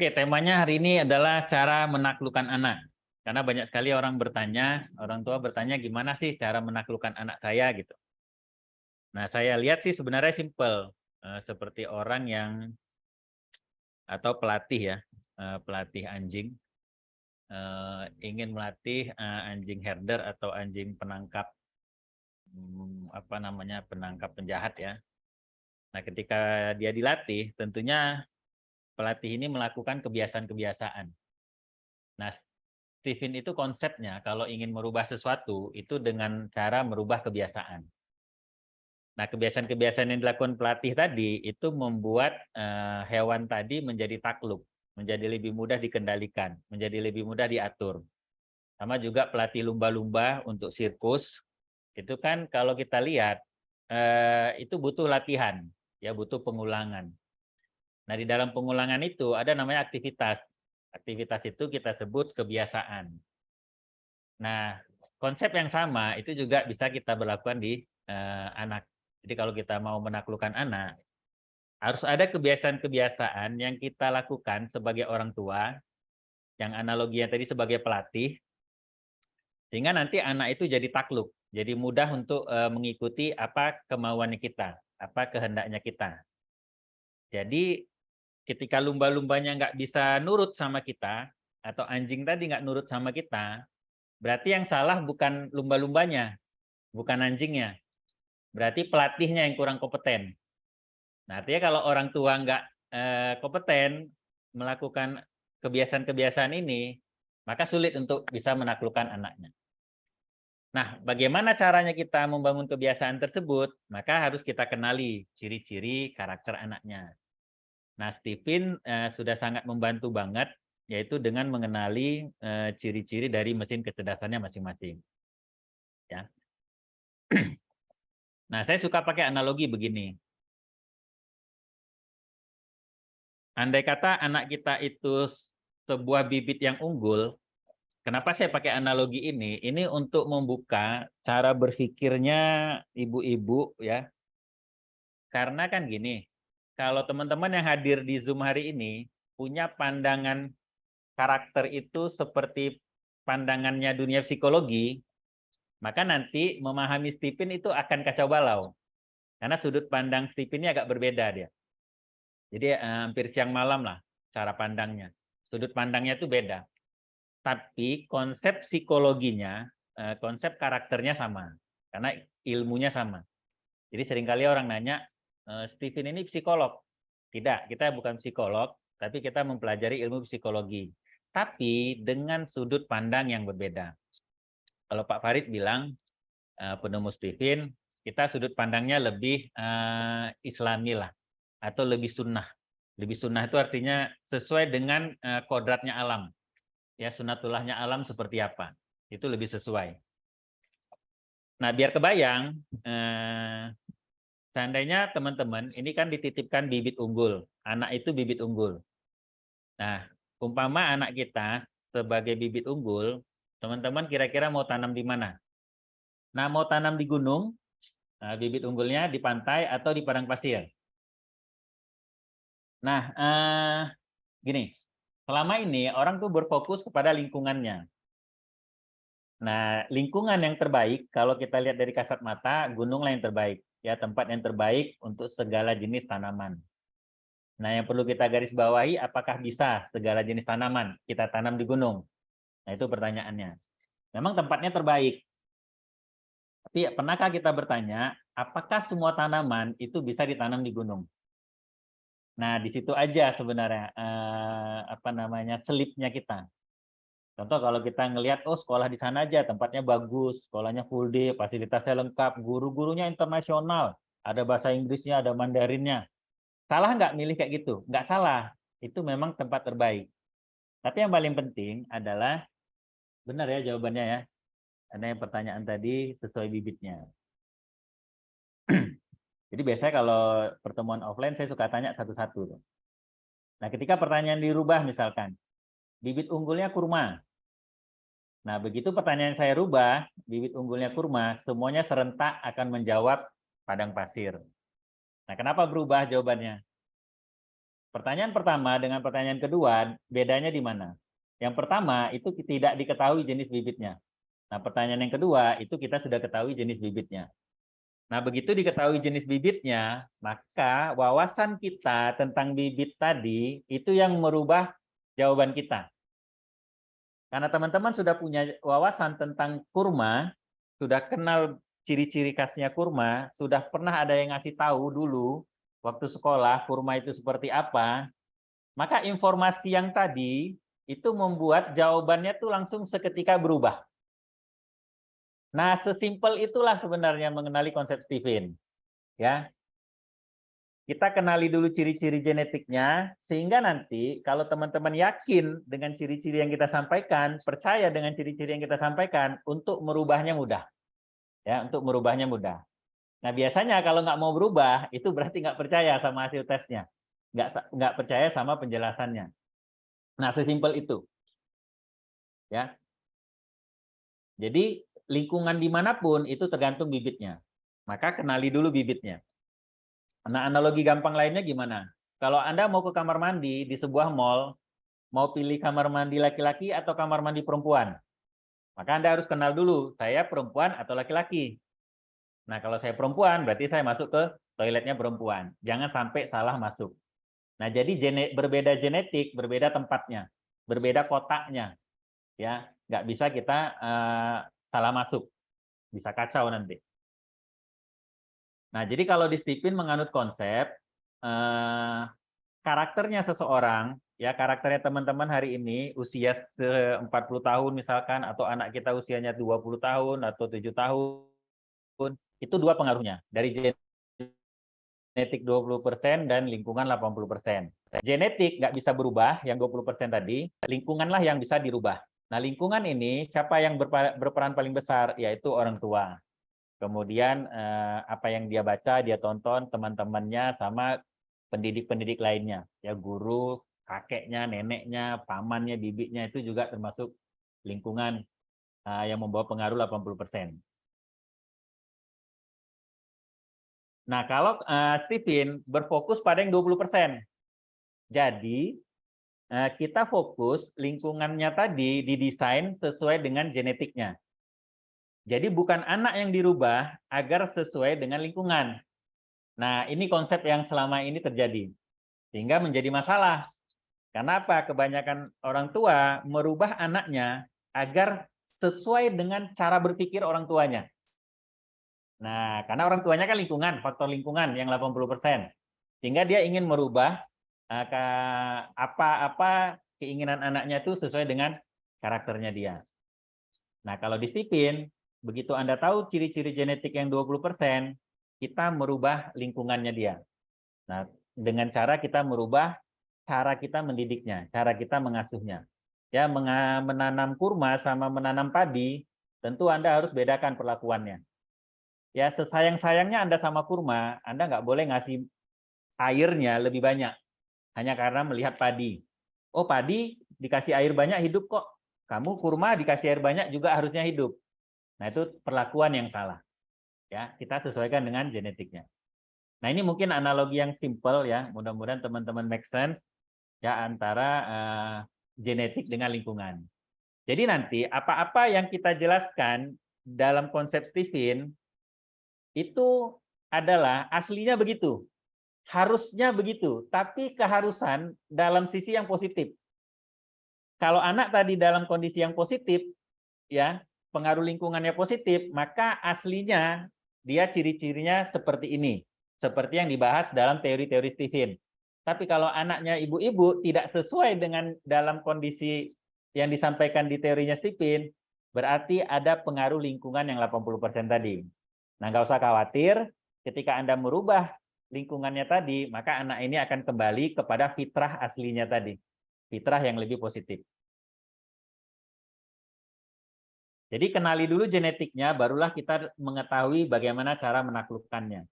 Oke, temanya hari ini adalah cara menaklukkan anak. Karena banyak sekali orang tua bertanya gimana sih cara menaklukkan anak saya gitu. Nah, saya lihat sih sebenarnya simple. Seperti orang yang atau pelatih ya, pelatih anjing ingin melatih anjing herder atau anjing penangkap apa namanya penangkap penjahat ya. Nah, ketika dia dilatih, tentunya pelatih ini melakukan kebiasaan-kebiasaan. Nah, Stephen itu konsepnya kalau ingin merubah sesuatu itu dengan cara merubah kebiasaan. Nah, kebiasaan-kebiasaan yang dilakukan pelatih tadi itu membuat hewan tadi menjadi takluk, menjadi lebih mudah dikendalikan, menjadi lebih mudah diatur. Sama juga pelatih lumba-lumba untuk sirkus, itu kan kalau kita lihat itu butuh latihan, ya butuh pengulangan. Nah, di dalam pengulangan itu ada namanya aktivitas. Aktivitas itu kita sebut kebiasaan. Nah, konsep yang sama itu juga bisa kita berlakukan di anak. Jadi kalau kita mau menaklukkan anak, harus ada kebiasaan-kebiasaan yang kita lakukan sebagai orang tua, yang analoginya tadi sebagai pelatih, sehingga nanti anak itu jadi takluk, jadi mudah untuk mengikuti apa kemauannya kita, apa kehendaknya kita. Jadi ketika lumba-lumbanya nggak bisa nurut sama kita, atau anjing tadi nggak nurut sama kita, berarti yang salah bukan lumba-lumbanya, bukan anjingnya. Berarti pelatihnya yang kurang kompeten. Nah, artinya kalau orang tua nggak kompeten melakukan kebiasaan-kebiasaan ini, maka sulit untuk bisa menaklukkan anaknya. Nah, bagaimana caranya kita membangun kebiasaan tersebut? Maka harus kita kenali ciri-ciri karakter anaknya. Nah, Stephen sudah sangat membantu banget, yaitu dengan mengenali ciri-ciri dari mesin kecerdasannya masing-masing. Ya. Nah, saya suka pakai analogi begini. Andai kata anak kita itu sebuah bibit yang unggul, kenapa saya pakai analogi ini? Ini untuk membuka cara berpikirnya ibu-ibu ya. Karena kan gini, kalau teman-teman yang hadir di Zoom hari ini punya pandangan karakter itu seperti pandangannya dunia psikologi, maka nanti memahami Stephen itu akan kacau balau. Karena sudut pandang Stephen ini agak berbeda dia. Jadi hampir siang malam lah cara pandangnya. Sudut pandangnya itu beda. Tapi konsep psikologinya, konsep karakternya sama. Karena ilmunya sama. Jadi seringkali orang nanya, Stephen ini psikolog. Tidak, kita bukan psikolog, tapi kita mempelajari ilmu psikologi. Tapi dengan sudut pandang yang berbeda. Kalau Pak Farid bilang, penemu Stephen, kita sudut pandangnya lebih islami lah. Atau lebih sunnah. Lebih sunnah itu artinya sesuai dengan kodratnya alam. Ya, sunatullahnya alam seperti apa. Itu lebih sesuai. Nah, biar kebayang, seandainya teman-teman, ini kan dititipkan bibit unggul. Anak itu bibit unggul. Nah, umpama anak kita sebagai bibit unggul, teman-teman kira-kira mau tanam di mana? Nah, mau tanam di gunung, bibit unggulnya di pantai atau di padang pasir. Nah, gini, selama ini orang tuh berfokus kepada lingkungannya. Nah, lingkungan yang terbaik, kalau kita lihat dari kasat mata, gununglah yang terbaik. Ya, tempat yang terbaik untuk segala jenis tanaman. Nah, yang perlu kita garis bawahi, apakah bisa segala jenis tanaman kita tanam di gunung? Nah, itu pertanyaannya. Memang tempatnya terbaik. Tapi pernahkah kita bertanya, apakah semua tanaman itu bisa ditanam di gunung? Nah, di situ aja sebenarnya apa namanya selipnya kita. Contoh kalau kita ngelihat, oh sekolah di sana aja, tempatnya bagus, sekolahnya full day, fasilitasnya lengkap, guru-gurunya internasional, ada bahasa Inggrisnya, ada Mandarinnya. Salah nggak milih kayak gitu? Nggak salah, itu memang tempat terbaik. Tapi yang paling penting adalah, benar ya jawabannya ya, ada yang pertanyaan tadi sesuai bibitnya. Jadi biasanya kalau pertemuan offline saya suka tanya satu-satu. Nah ketika pertanyaan dirubah misalkan, bibit unggulnya kurma. Nah, begitu pertanyaan saya rubah, bibit unggulnya kurma, semuanya serentak akan menjawab padang pasir. Nah, kenapa berubah jawabannya? Pertanyaan pertama dengan pertanyaan kedua, bedanya di mana? Yang pertama itu tidak diketahui jenis bibitnya. Nah, pertanyaan yang kedua itu kita sudah ketahui jenis bibitnya. Nah, begitu diketahui jenis bibitnya, maka wawasan kita tentang bibit tadi itu yang merubah jawaban kita. Karena teman-teman sudah punya wawasan tentang kurma, sudah kenal ciri-ciri khasnya kurma, sudah pernah ada yang ngasih tahu dulu waktu sekolah kurma itu seperti apa, maka informasi yang tadi itu membuat jawabannya tuh langsung seketika berubah. Nah, sesimpel itulah sebenarnya mengenali konsep Stephen. Ya, kita kenali dulu ciri-ciri genetiknya, sehingga nanti kalau teman-teman yakin dengan ciri-ciri yang kita sampaikan, percaya dengan ciri-ciri yang kita sampaikan, untuk merubahnya mudah. Ya, untuk merubahnya mudah. Nah, biasanya kalau nggak mau berubah, itu berarti nggak percaya sama hasil tesnya. Nggak percaya sama penjelasannya. Nah, sesimpel itu. Ya, jadi lingkungan dimanapun itu tergantung bibitnya. Maka kenali dulu bibitnya. Nah, analogi gampang lainnya gimana? Kalau Anda mau ke kamar mandi di sebuah mall, mau pilih kamar mandi laki-laki atau kamar mandi perempuan, maka Anda harus kenal dulu, saya perempuan atau laki-laki. Nah, kalau saya perempuan, berarti saya masuk ke toiletnya perempuan. Jangan sampai salah masuk. Nah, jadi berbeda genetik, berbeda tempatnya, berbeda kotaknya. Ya, nggak bisa kita salah masuk. Bisa kacau nanti. Nah, jadi kalau di Stephen menganut konsep karakternya seseorang, ya karakternya teman-teman hari ini usia 40 tahun misalkan, atau anak kita usianya 20 tahun atau 7 tahun, itu dua pengaruhnya. Dari genetik 20% dan lingkungan 80%. Genetik nggak bisa berubah, yang 20% tadi, lingkunganlah yang bisa dirubah. Nah, lingkungan ini siapa yang berperan paling besar? Yaitu orang tua. Kemudian apa yang dia baca, dia tonton, teman-temannya, sama pendidik-pendidik lainnya. Ya, guru, kakeknya, neneknya, pamannya, bibitnya, itu juga termasuk lingkungan yang membawa pengaruh 80%. Nah, kalau Stephen berfokus pada yang 20%. Jadi, kita fokus lingkungannya tadi didesain sesuai dengan genetiknya. Jadi bukan anak yang dirubah agar sesuai dengan lingkungan. Nah, ini konsep yang selama ini terjadi. Sehingga menjadi masalah. Karena apa? Kebanyakan orang tua merubah anaknya agar sesuai dengan cara berpikir orang tuanya. Nah, karena orang tuanya kan lingkungan, faktor lingkungan yang 80%. Sehingga dia ingin merubah apa-apa keinginan anaknya itu sesuai dengan karakternya dia. Nah, kalau di Stephen, begitu Anda tahu ciri-ciri genetik yang 20%, kita merubah lingkungannya dia. Nah, dengan cara kita merubah cara kita mendidiknya, cara kita mengasuhnya. Ya, menanam kurma sama menanam padi, tentu Anda harus bedakan perlakuannya. Ya, sesayang-sayangnya Anda sama kurma, Anda nggak boleh ngasih airnya lebih banyak, hanya karena melihat padi. Oh, padi dikasih air banyak hidup kok. Kamu kurma dikasih air banyak juga harusnya hidup. Nah, itu perlakuan yang salah. Ya, kita sesuaikan dengan genetiknya. Nah, ini mungkin analogi yang simple ya. Mudah-mudahan teman-teman make sense ya antara genetik dengan lingkungan. Jadi nanti apa-apa yang kita jelaskan dalam konsep Stephen itu adalah aslinya begitu. Harusnya begitu, tapi keharusan dalam sisi yang positif. Kalau anak tadi dalam kondisi yang positif, ya, pengaruh lingkungannya positif, maka aslinya dia ciri-cirinya seperti ini, seperti yang dibahas dalam teori-teori Stephen. Tapi kalau anaknya ibu-ibu tidak sesuai dengan dalam kondisi yang disampaikan di teorinya Stephen, berarti ada pengaruh lingkungan yang 80% tadi. Nah, nggak usah khawatir, ketika Anda merubah lingkungannya tadi, maka anak ini akan kembali kepada fitrah aslinya tadi, fitrah yang lebih positif. Jadi kenali dulu genetiknya, barulah kita mengetahui bagaimana cara menaklukkannya.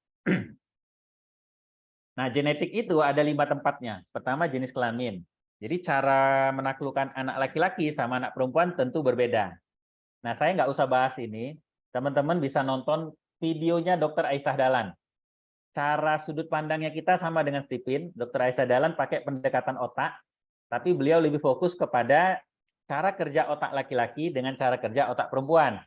Nah, genetik itu ada 5 tempatnya. Pertama, jenis kelamin. Jadi cara menaklukkan anak laki-laki sama anak perempuan tentu berbeda. Nah, saya nggak usah bahas ini. Teman-teman bisa nonton videonya Dr. Aisyah Dahlan. cara sudut pandangnya kita sama dengan Stephen. Dr. Aisyah Dahlan pakai pendekatan otak, tapi beliau lebih fokus kepada cara kerja otak laki-laki dengan cara kerja otak perempuan.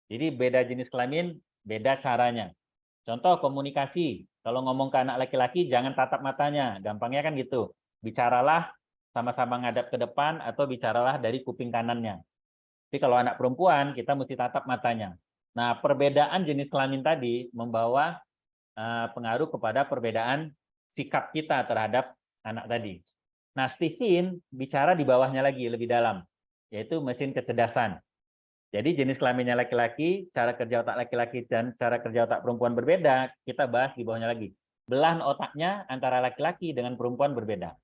Jadi beda jenis kelamin, beda caranya. Contoh komunikasi. Kalau ngomong ke anak laki-laki, jangan tatap matanya. Gampangnya kan gitu. Bicaralah sama-sama ngadap ke depan atau bicaralah dari kuping kanannya. Tapi kalau anak perempuan, kita mesti tatap matanya. Nah, perbedaan jenis kelamin tadi membawa pengaruh kepada perbedaan sikap kita terhadap anak tadi. Nah, Stephen bicara di bawahnya lagi, lebih dalam, yaitu mesin kecerdasan. Jadi jenis kelaminnya laki-laki, cara kerja otak laki-laki dan cara kerja otak perempuan berbeda, kita bahas di bawahnya lagi. Belahan otaknya antara laki-laki dengan perempuan berbeda.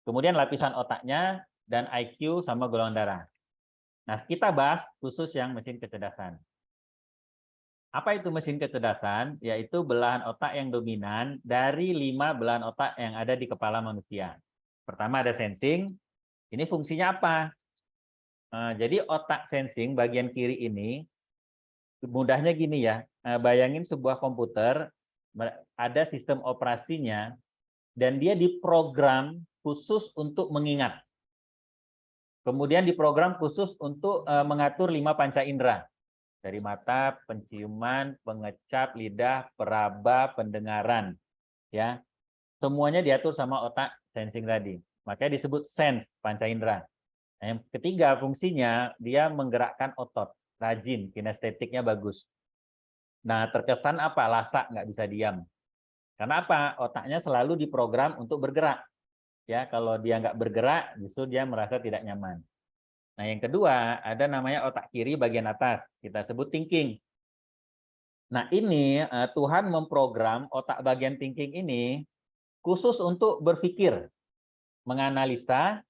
Kemudian lapisan otaknya dan IQ sama golongan darah. Nah, kita bahas khusus yang mesin kecerdasan. Apa itu mesin kecerdasan? Yaitu belahan otak yang dominan dari 5 belahan otak yang ada di kepala manusia. Pertama ada sensing. Ini fungsinya apa? Jadi otak sensing bagian kiri ini, mudahnya gini ya, bayangin sebuah komputer, ada sistem operasinya, dan dia diprogram khusus untuk mengingat. Kemudian diprogram khusus untuk mengatur 5 panca indera. Dari mata, penciuman, pengecap, lidah, peraba, pendengaran. Ya, semuanya diatur sama otak sensing tadi. Makanya disebut sense, panca indera. Nah, yang ketiga fungsinya, dia menggerakkan otot. Rajin, kinestetiknya bagus. Nah, terkesan apa? Lasak, nggak bisa diam. Karena apa? Otaknya selalu diprogram untuk bergerak. Ya, kalau dia nggak bergerak, justru dia merasa tidak nyaman. Nah, yang kedua, ada namanya otak kiri bagian atas. Kita sebut thinking. Nah, ini Tuhan memprogram otak bagian thinking ini khusus untuk berpikir, menganalisa,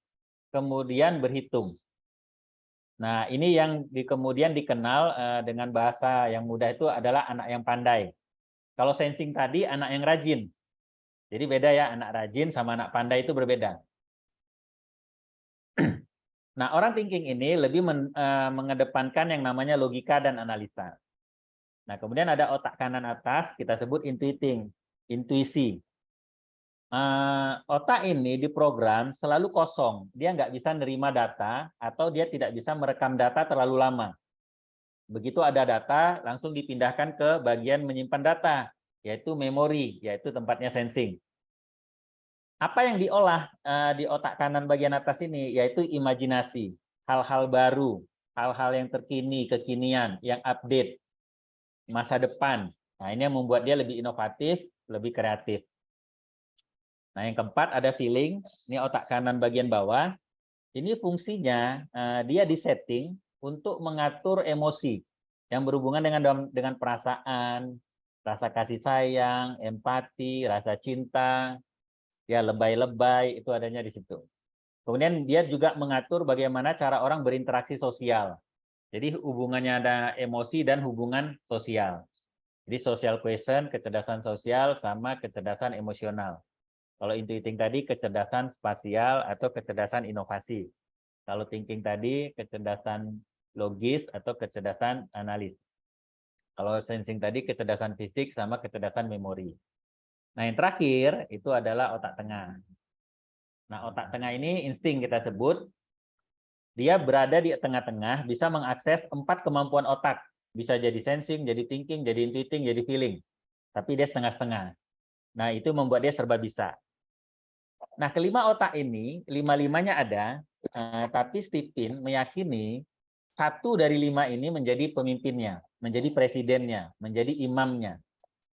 kemudian berhitung. Nah, ini yang kemudian dikenal dengan bahasa yang mudah itu adalah anak yang pandai. Kalau sensing tadi, anak yang rajin. Jadi beda ya, anak rajin sama anak pandai itu berbeda. Nah, orang thinking ini lebih mengedepankan yang namanya logika dan analisa. Nah, kemudian ada otak kanan atas, kita sebut intuiting, intuisi. Otak ini diprogram selalu kosong. Dia nggak bisa nerima data atau dia tidak bisa merekam data terlalu lama. Begitu ada data, langsung dipindahkan ke bagian menyimpan data, yaitu memori, yaitu tempatnya sensing. Apa yang diolah di otak kanan bagian atas ini, yaitu imajinasi, hal-hal baru, hal-hal yang terkini, kekinian, yang update, masa depan. Nah, ini yang membuat dia lebih inovatif, lebih kreatif. Nah, yang keempat ada feeling. Ini otak kanan bagian bawah. Ini fungsinya dia disetting untuk mengatur emosi yang berhubungan dengan perasaan, rasa kasih sayang, empati, rasa cinta, ya lebay-lebay itu adanya di situ. Kemudian dia juga mengatur bagaimana cara orang berinteraksi sosial. Jadi hubungannya ada emosi dan hubungan sosial. Jadi social question, kecerdasan sosial sama kecerdasan emosional. Kalau intuiting tadi kecerdasan spasial atau kecerdasan inovasi. Kalau thinking tadi kecerdasan logis atau kecerdasan analis. Kalau sensing tadi kecerdasan fisik sama kecerdasan memori. Nah, yang terakhir itu adalah otak tengah. Nah, otak tengah ini insting kita sebut. Dia berada di tengah-tengah, bisa mengakses 4 kemampuan otak. Bisa jadi sensing, jadi thinking, jadi intuiting, jadi feeling. Tapi dia setengah-setengah. Nah, itu membuat dia serba bisa. Nah, kelima otak ini, lima-limanya ada, tapi Stephen meyakini 1 dari 5 ini menjadi pemimpinnya, menjadi presidennya, menjadi imamnya.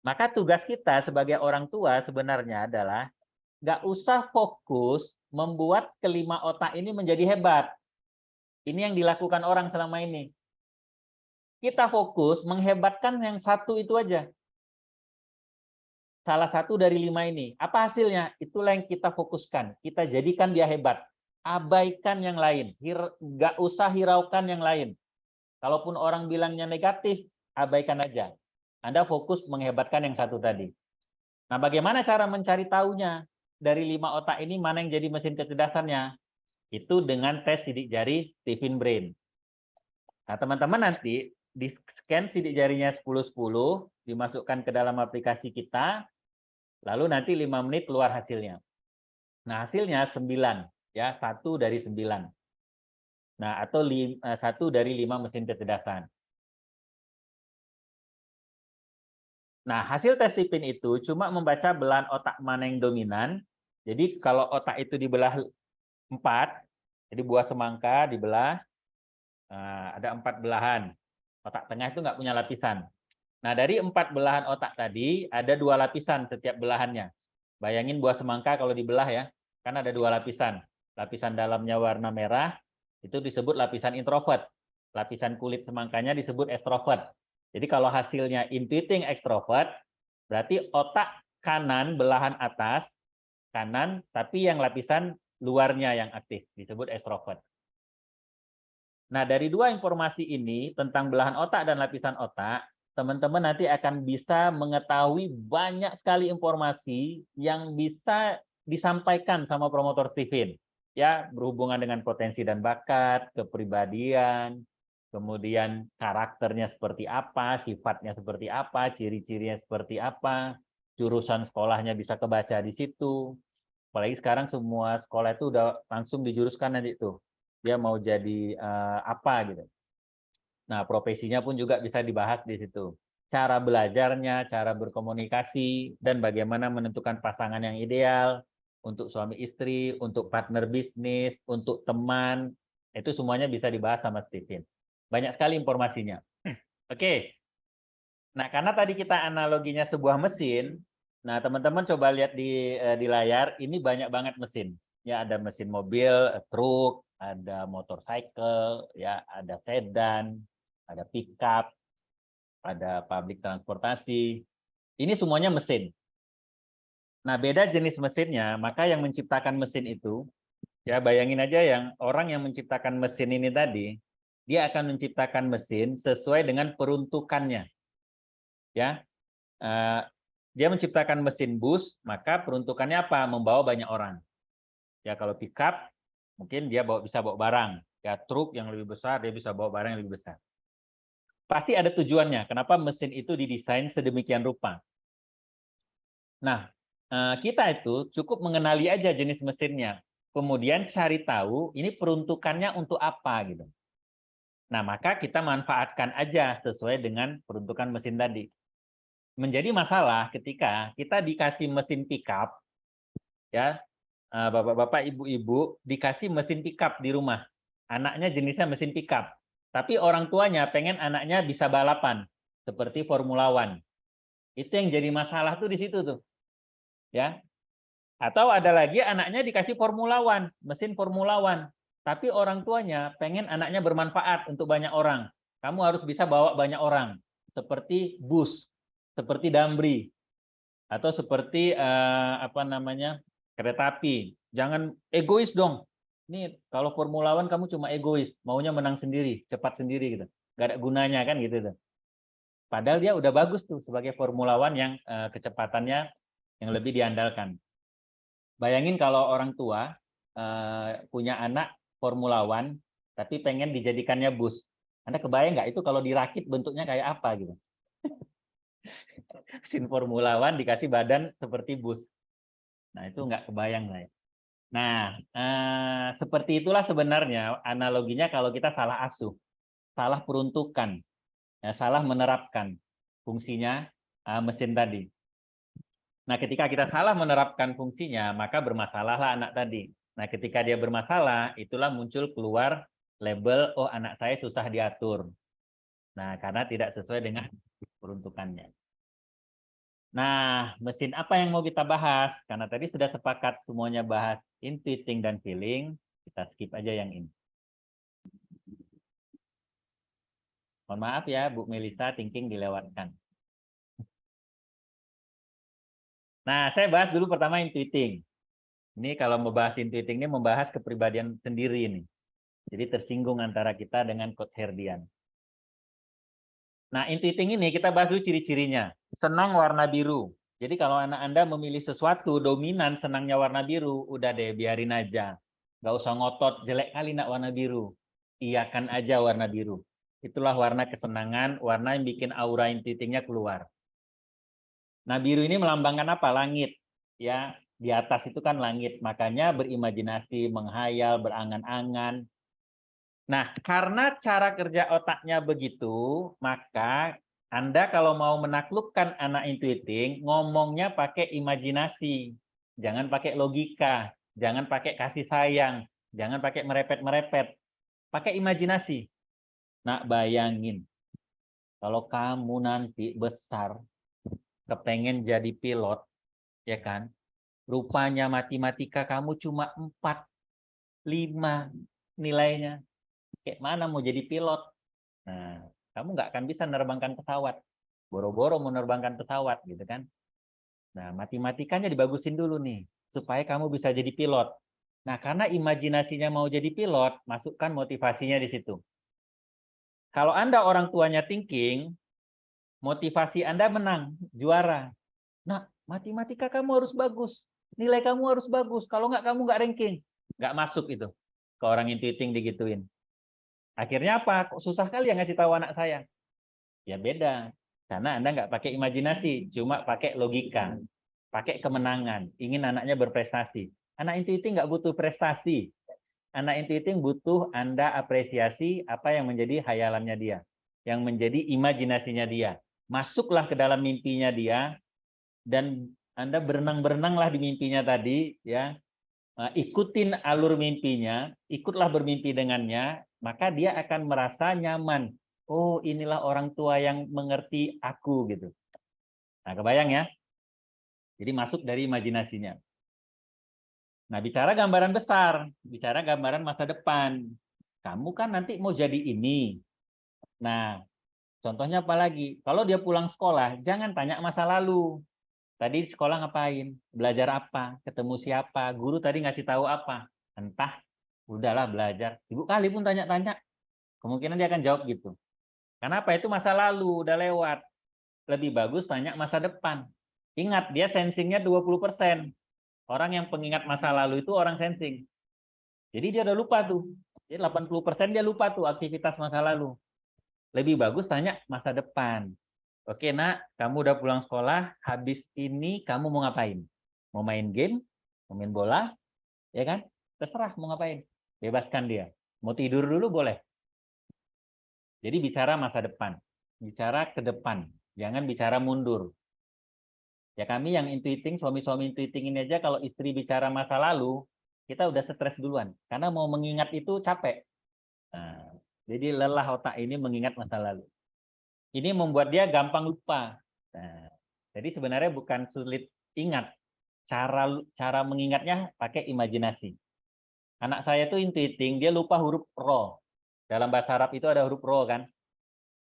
Maka tugas kita sebagai orang tua sebenarnya adalah nggak usah fokus membuat kelima otak ini menjadi hebat. Ini yang dilakukan orang selama ini. Kita fokus menghebatkan yang 1 itu aja. Salah 1 dari 5 ini. Apa hasilnya? Itulah yang kita fokuskan. Kita jadikan dia hebat. Abaikan yang lain. Nggak usah hiraukan yang lain. Kalaupun orang bilangnya negatif, abaikan aja. Anda fokus menghebatkan yang 1 tadi. Nah, bagaimana cara mencari tahunya? Dari 5 otak ini, mana yang jadi mesin kecerdasannya? Itu dengan tes sidik jari Stephen Brain. Nah, teman-teman nanti di-scan sidik jarinya 10-10, dimasukkan ke dalam aplikasi kita, Lalu nanti 5 menit keluar hasilnya. Nah, hasilnya 9, ya, 1 dari 9. Nah, atau 1 dari 5 mesin kecerdasan. Nah, hasil tes Lipin itu cuma membaca belahan otak mana yang dominan. Jadi kalau otak itu dibelah 4, jadi buah semangka dibelah, ada 4 belahan. Otak tengah itu nggak punya lapisan. Nah, dari 4 belahan otak tadi, ada 2 lapisan setiap belahannya. Bayangin buah semangka kalau dibelah ya, kan ada 2 lapisan. Lapisan dalamnya warna merah, itu disebut lapisan introvert. Lapisan kulit semangkanya disebut extrovert. Jadi kalau hasilnya intuiting extrovert, berarti otak kanan belahan atas, kanan, tapi yang lapisan luarnya yang aktif, disebut extrovert. Nah, dari 2 informasi ini tentang belahan otak dan lapisan otak, teman-teman nanti akan bisa mengetahui banyak sekali informasi yang bisa disampaikan sama promotor Stephen. Ya, berhubungan dengan potensi dan bakat, kepribadian, kemudian karakternya seperti apa, sifatnya seperti apa, ciri-cirinya seperti apa, jurusan sekolahnya bisa kebaca di situ. Apalagi sekarang semua sekolah itu udah langsung dijuruskan nanti itu. Dia mau jadi apa gitu. Nah, profesinya pun juga bisa dibahas di situ. Cara belajarnya, cara berkomunikasi, dan bagaimana menentukan pasangan yang ideal untuk suami istri, untuk partner bisnis, untuk teman, itu semuanya bisa dibahas sama Stephen. Banyak sekali informasinya. Oke. Nah, karena tadi kita analoginya sebuah mesin, nah teman-teman coba lihat di layar, ini banyak banget mesin. Ya, ada mesin mobil, truk, ada motorcycle, ya, ada sedan, ada pickup, ada public transportasi. Ini semuanya mesin. Nah, beda jenis mesinnya, maka yang menciptakan mesin itu, ya bayangin aja yang orang yang menciptakan mesin ini tadi, dia akan menciptakan mesin sesuai dengan peruntukannya. Ya, dia menciptakan mesin bus, maka peruntukannya apa? Membawa banyak orang. Ya, kalau pickup, mungkin dia bisa bawa barang. Ya, truk yang lebih besar, dia bisa bawa barang yang lebih besar. Pasti ada tujuannya. Kenapa mesin itu didesain sedemikian rupa? Nah, kita itu cukup mengenali aja jenis mesinnya. Kemudian cari tahu ini peruntukannya untuk apa gitu. Nah, maka kita manfaatkan aja sesuai dengan peruntukan mesin tadi. Menjadi masalah ketika kita dikasih mesin pickup, ya, bapak-bapak, ibu-ibu dikasih mesin pickup di rumah. Anaknya jenisnya mesin pickup. Tapi orang tuanya pengen anaknya bisa balapan seperti Formula One. Itu yang jadi masalah tuh di situ tuh. Ya. Atau ada lagi anaknya dikasih Formula One, mesin Formula One. Tapi orang tuanya pengen anaknya bermanfaat untuk banyak orang. Kamu harus bisa bawa banyak orang. Seperti bus, seperti Damri, atau seperti apa namanya, kereta api. Jangan egois dong. Ini kalau Formula One kamu cuma egois, maunya menang sendiri, cepat sendiri gitu. Gak ada gunanya kan gitu tuh. Padahal dia udah bagus tuh sebagai Formula One yang kecepatannya yang lebih diandalkan. Bayangin kalau orang tua punya anak Formula One, tapi pengen dijadikannya bus. Anda kebayang nggak itu kalau dirakit bentuknya kayak apa gitu? Mesin Formula One dikasih badan seperti bus. Nah, itu nggak kebayang saya. Nah, seperti itulah sebenarnya analoginya kalau kita salah asuh, salah peruntukan, ya, salah menerapkan fungsinya mesin tadi. Nah, ketika kita salah menerapkan fungsinya, maka bermasalahlah anak tadi. Nah, ketika dia bermasalah, itulah muncul keluar label, oh anak saya susah diatur. Nah, karena tidak sesuai dengan peruntukannya. Nah, mesin apa yang mau kita bahas? Karena tadi sudah sepakat semuanya bahas intuiting dan feeling, kita skip aja yang ini. Mohon maaf ya, Bu Melisa, thinking dilewatkan. Nah, saya bahas dulu pertama intuiting. Ini kalau membahas intuiting ini membahas kepribadian sendiri ini. Jadi tersinggung antara kita dengan Coach Herdian. Nah, intuiting ini kita bahas dulu ciri-cirinya. Senang warna biru. Jadi kalau anak Anda memilih sesuatu dominan senangnya warna biru, udah deh biarin aja. Nggak usah ngotot, jelek kali nak warna biru. Iyakan aja warna biru. Itulah warna kesenangan, warna yang bikin aura intuitingnya keluar. Nah, biru ini melambangkan apa? Langit. ya di atas itu kan langit, makanya berimajinasi, menghayal, berangan-angan. Nah, karena cara kerja otaknya begitu, maka Anda kalau mau menaklukkan anak intuiting, ngomongnya pakai imajinasi. Jangan pakai logika, jangan pakai kasih sayang, jangan pakai merepet-merepet. Pakai imajinasi. Nah, bayangin, kalau kamu nanti besar, kepengen jadi pilot, ya kan? Rupanya matematika kamu cuma 4, 5 nilainya. Kayak mana mau jadi pilot? Nah, kamu nggak akan bisa menerbangkan pesawat. Boro-boro menerbangkan pesawat, gitu kan? Nah, matematikanya dibagusin dulu nih, supaya kamu bisa jadi pilot. Nah, karena imajinasinya mau jadi pilot, masukkan motivasinya di situ. Kalau Anda orang tuanya thinking, motivasi Anda menang, juara. Nah, matematika kamu harus bagus, nilai kamu harus bagus. Kalau nggak, kamu nggak ranking. Nggak masuk itu. Ke orang intuiting digituin. Akhirnya apa? Kok susah kali ya ngasih tahu anak saya? Ya beda. Karena Anda nggak pakai imajinasi, cuma pakai logika. Pakai kemenangan. Ingin anaknya berprestasi. Anak intuiting nggak butuh prestasi. Anak intuiting butuh Anda apresiasi apa yang menjadi hayalannya dia. Yang menjadi imajinasinya dia. Masuklah ke dalam mimpinya dia, dan Anda berenang-berenanglah di mimpinya tadi, ya. Ikutin alur mimpinya, ikutlah bermimpi dengannya, maka dia akan merasa nyaman. Oh, inilah orang tua yang mengerti aku, gitu. Nah, kebayang ya? Jadi masuk dari imajinasinya. Nah, bicara gambaran besar, bicara gambaran masa depan. Kamu kan nanti mau jadi ini. Nah, contohnya apa lagi? Kalau dia pulang sekolah, jangan tanya masa lalu. Tadi di sekolah ngapain? Belajar apa? Ketemu siapa? Guru tadi ngasih tahu apa? Entah, udahlah belajar. Ibu kali pun tanya-tanya, kemungkinan dia akan jawab gitu. Kenapa? Itu masa lalu, udah lewat. Lebih bagus tanya masa depan. Ingat, dia sensingnya 20%. Orang yang pengingat masa lalu itu orang sensing. Jadi dia udah lupa tuh. Jadi 80% dia lupa tuh aktivitas masa lalu. Lebih bagus tanya masa depan. Oke, Nak, kamu udah pulang sekolah, habis ini kamu mau ngapain? Mau main game? Mau main bola? Ya kan? Terserah mau ngapain. Bebaskan dia. Mau tidur dulu boleh. Jadi bicara masa depan. Bicara ke depan. Jangan bicara mundur. Ya kami yang intuiting, suami-suami intuiting ini aja kalau istri bicara masa lalu, kita udah stres duluan. Karena mau mengingat itu capek. Nah, jadi lelah otak ini mengingat masa lalu. Ini membuat dia gampang lupa. Nah, jadi sebenarnya bukan sulit ingat, cara mengingatnya pakai imajinasi. Anak saya tuh intuiting, dia lupa huruf ro. Dalam bahasa Arab itu ada huruf ro kan?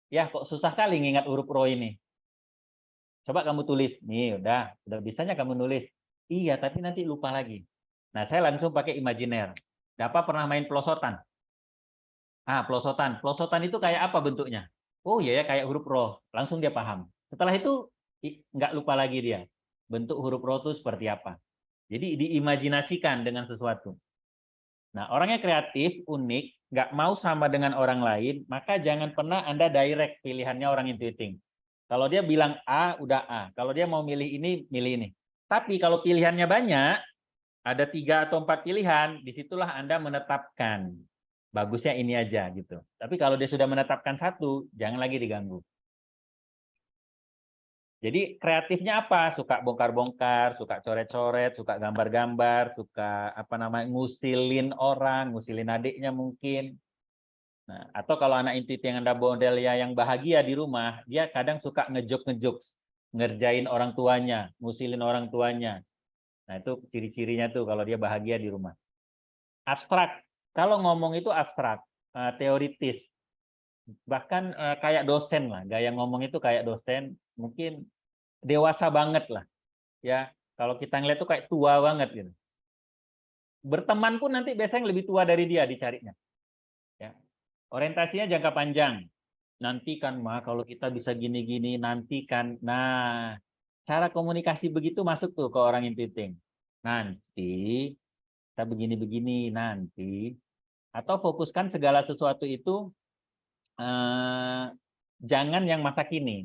Ya kok susah kali ngingat huruf ro ini. Coba kamu tulis, nih udah bisanya kamu nulis. Iya, tapi nanti lupa lagi. Nah, saya langsung pakai imajiner. Dapat pernah main pelosotan? Ah, pelosotan. Pelosotan itu kayak apa bentuknya? Oh iya ya, kayak huruf ro. Langsung dia paham. Setelah itu nggak lupa lagi dia. Bentuk huruf ro itu seperti apa. Jadi diimajinasikan dengan sesuatu. Nah, orangnya kreatif, unik, nggak mau sama dengan orang lain, maka jangan pernah Anda direct pilihannya orang intuiting. Kalau dia bilang A, udah A. Kalau dia mau milih ini, milih ini. Tapi kalau pilihannya banyak, ada 3 atau 4 pilihan, disitulah Anda menetapkan. Bagusnya ini aja gitu. Tapi kalau dia sudah menetapkan satu, jangan lagi diganggu. Jadi kreatifnya apa? Suka bongkar-bongkar, suka coret-coret, suka gambar-gambar, suka apa namanya ngusilin orang, ngusilin adiknya mungkin. Nah, atau kalau anak intuitif yang ada model ya yang bahagia di rumah, dia kadang suka ngejok-ngejok, ngerjain orang tuanya, ngusilin orang tuanya. Nah, itu ciri-cirinya tuh kalau dia bahagia di rumah. Abstrak. Kalau ngomong itu abstrak, teoritis. Bahkan kayak dosen lah, gaya ngomong itu kayak dosen, mungkin dewasa banget lah. Ya, kalau kita ngeliat tuh kayak tua banget gitu. Berteman pun nanti biasanya lebih tua dari dia dicarinya. Ya. Orientasinya jangka panjang. Nanti kan mah kalau kita bisa gini-gini nanti kan. Nah, cara komunikasi begitu masuk tuh ke orang intuiting. Nanti kita begini-begini nanti, atau fokuskan segala sesuatu itu jangan yang masa kini,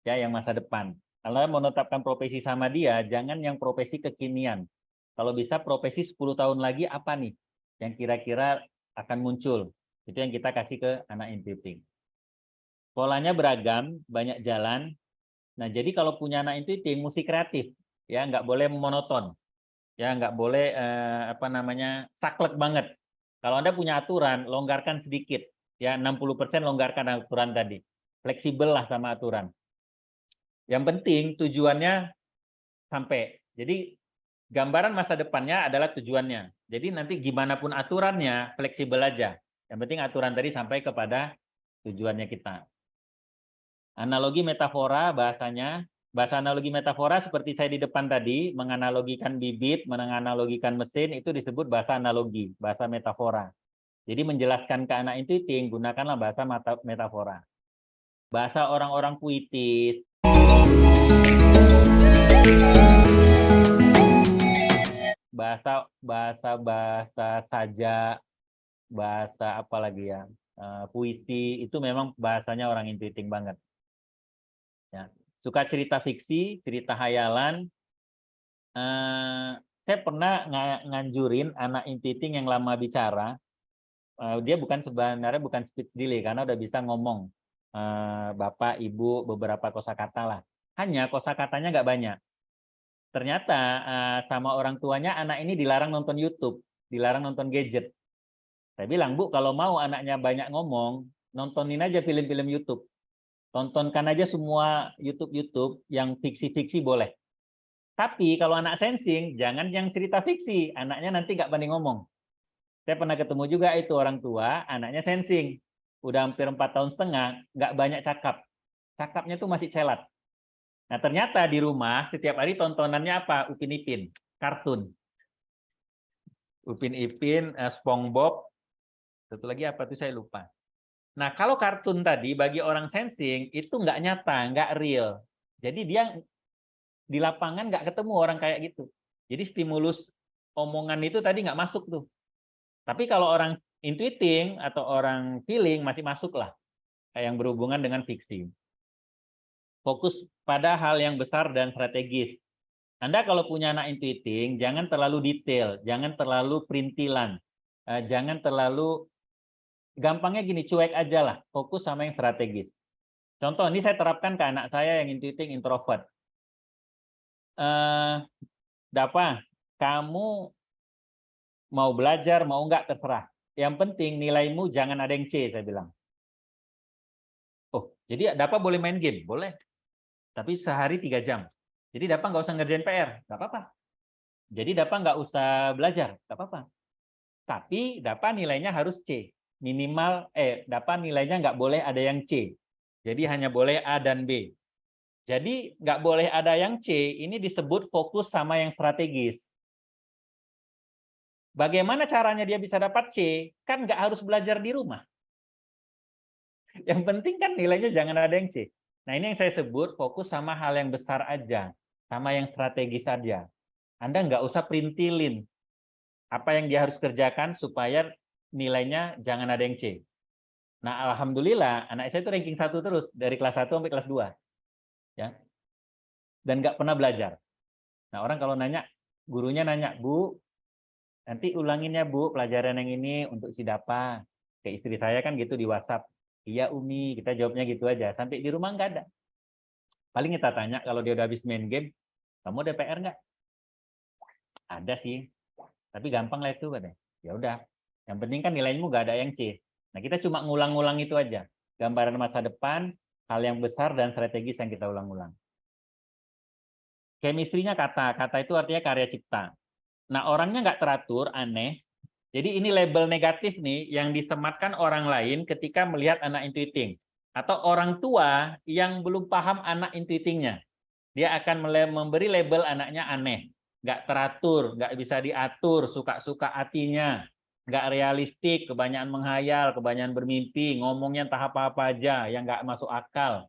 ya yang masa depan. Kalau mau menetapkan profesi sama dia, jangan yang profesi kekinian. Kalau bisa profesi 10 tahun lagi apa nih yang kira-kira akan muncul. Itu yang kita kasih ke anak intuiting. Polanya beragam, banyak jalan. Nah, jadi kalau punya anak intuiting, mesti kreatif. Ya, nggak boleh monoton. Ya, nggak boleh saklek banget. Kalau Anda punya aturan, longgarkan sedikit. Ya, 60% longgarkan aturan tadi. Fleksibel lah sama aturan. Yang penting tujuannya sampai. Jadi gambaran masa depannya adalah tujuannya. Jadi nanti gimana pun aturannya, fleksibel aja. Yang penting aturan tadi sampai kepada tujuannya kita. Analogi metafora bahasanya, bahasa analogi metafora seperti saya di depan tadi, menganalogikan bibit, menganalogikan mesin, itu disebut bahasa analogi, bahasa metafora. Jadi menjelaskan ke anak intuiting, gunakanlah bahasa metafora. Bahasa orang-orang puitis, bahasa saja, bahasa apa lagi ya, puisi, itu memang bahasanya orang intuiting banget. Ya. Suka cerita fiksi, cerita hayalan. Saya pernah nganjurin anak intuiting yang lama bicara. Dia sebenarnya bukan speech delay karena udah bisa ngomong bapak, ibu, beberapa kosakata lah. Hanya kosakatanya nggak banyak. Ternyata sama orang tuanya anak ini dilarang nonton YouTube, dilarang nonton gadget. Saya bilang, Bu, kalau mau anaknya banyak ngomong, nontonin aja film-film YouTube. Tontonkan aja semua YouTube yang fiksi-fiksi boleh. Tapi kalau anak sensing, jangan yang cerita fiksi. Anaknya nanti nggak pandai ngomong. Saya pernah ketemu juga itu orang tua, anaknya sensing. Udah hampir 4 tahun setengah, nggak banyak cakap. Cakapnya tuh masih celat. Nah ternyata di rumah setiap hari tontonannya apa? Upin Ipin, kartun. Upin Ipin, SpongeBob, satu lagi apa tuh saya lupa. Nah kalau kartun tadi bagi orang sensing itu nggak nyata, nggak real. Jadi dia di lapangan nggak ketemu orang kayak gitu. Jadi stimulus omongan itu tadi nggak masuk tuh. Tapi kalau orang intuiting atau orang feeling masih masuk lah, yang berhubungan dengan fiksi. Fokus pada hal yang besar dan strategis. Anda kalau punya anak intuiting, jangan terlalu detail, jangan terlalu perintilan, jangan terlalu, gampangnya gini, cuek aja lah, fokus sama yang strategis. Contoh, ini saya terapkan ke anak saya yang intuiting introvert. Dapa, kamu mau belajar, mau enggak, terserah. Yang penting nilaimu jangan ada yang C, saya bilang. Oh, jadi Dapa boleh main game? Boleh. Tapi sehari 3 jam. Jadi Dapa nggak usah ngerjain PR, nggak apa-apa. Jadi Dapa nggak usah belajar, nggak apa-apa. Tapi Dapa nilainya harus C. Minimal, Dapa nilainya nggak boleh ada yang C. Jadi hanya boleh A dan B. Jadi nggak boleh ada yang C, ini disebut fokus sama yang strategis. Bagaimana caranya dia bisa dapat C? Kan nggak harus belajar di rumah. Yang penting kan nilainya jangan ada yang C. Nah ini yang saya sebut fokus sama hal yang besar aja. Sama yang strategis saja. Anda nggak usah perintilin apa yang dia harus kerjakan supaya nilainya jangan ada yang C. Nah, alhamdulillah anak saya itu ranking 1 terus dari kelas 1 sampai kelas 2. Ya. Dan nggak pernah belajar. Nah, orang kalau nanya, gurunya nanya, "Bu, nanti ulangin ya, Bu, pelajaran yang ini untuk si Dapa." Kayak istri saya kan gitu di WhatsApp. "Iya, Umi," kita jawabnya gitu aja. Sampai di rumah nggak ada. Paling kita tanya kalau dia udah habis main game, "Kamu ada PR nggak?" "Ada sih. Tapi gampang lah itu," katanya. Ya udah. Yang penting kan nilaimu nggak ada yang C. Nah, kita cuma ngulang-ngulang itu aja. Gambaran masa depan, hal yang besar dan strategis yang kita ulang-ulang. Chemistry-nya kata itu artinya karya cipta. Nah, orangnya nggak teratur, aneh. Jadi ini label negatif nih yang disematkan orang lain ketika melihat anak intuiting. Atau orang tua yang belum paham anak intuitingnya. Dia akan memberi label anaknya aneh. Nggak teratur, nggak bisa diatur, suka-suka hatinya. Nggak realistik, kebanyakan menghayal, kebanyakan bermimpi, ngomongnya entah apa-apa aja yang nggak masuk akal.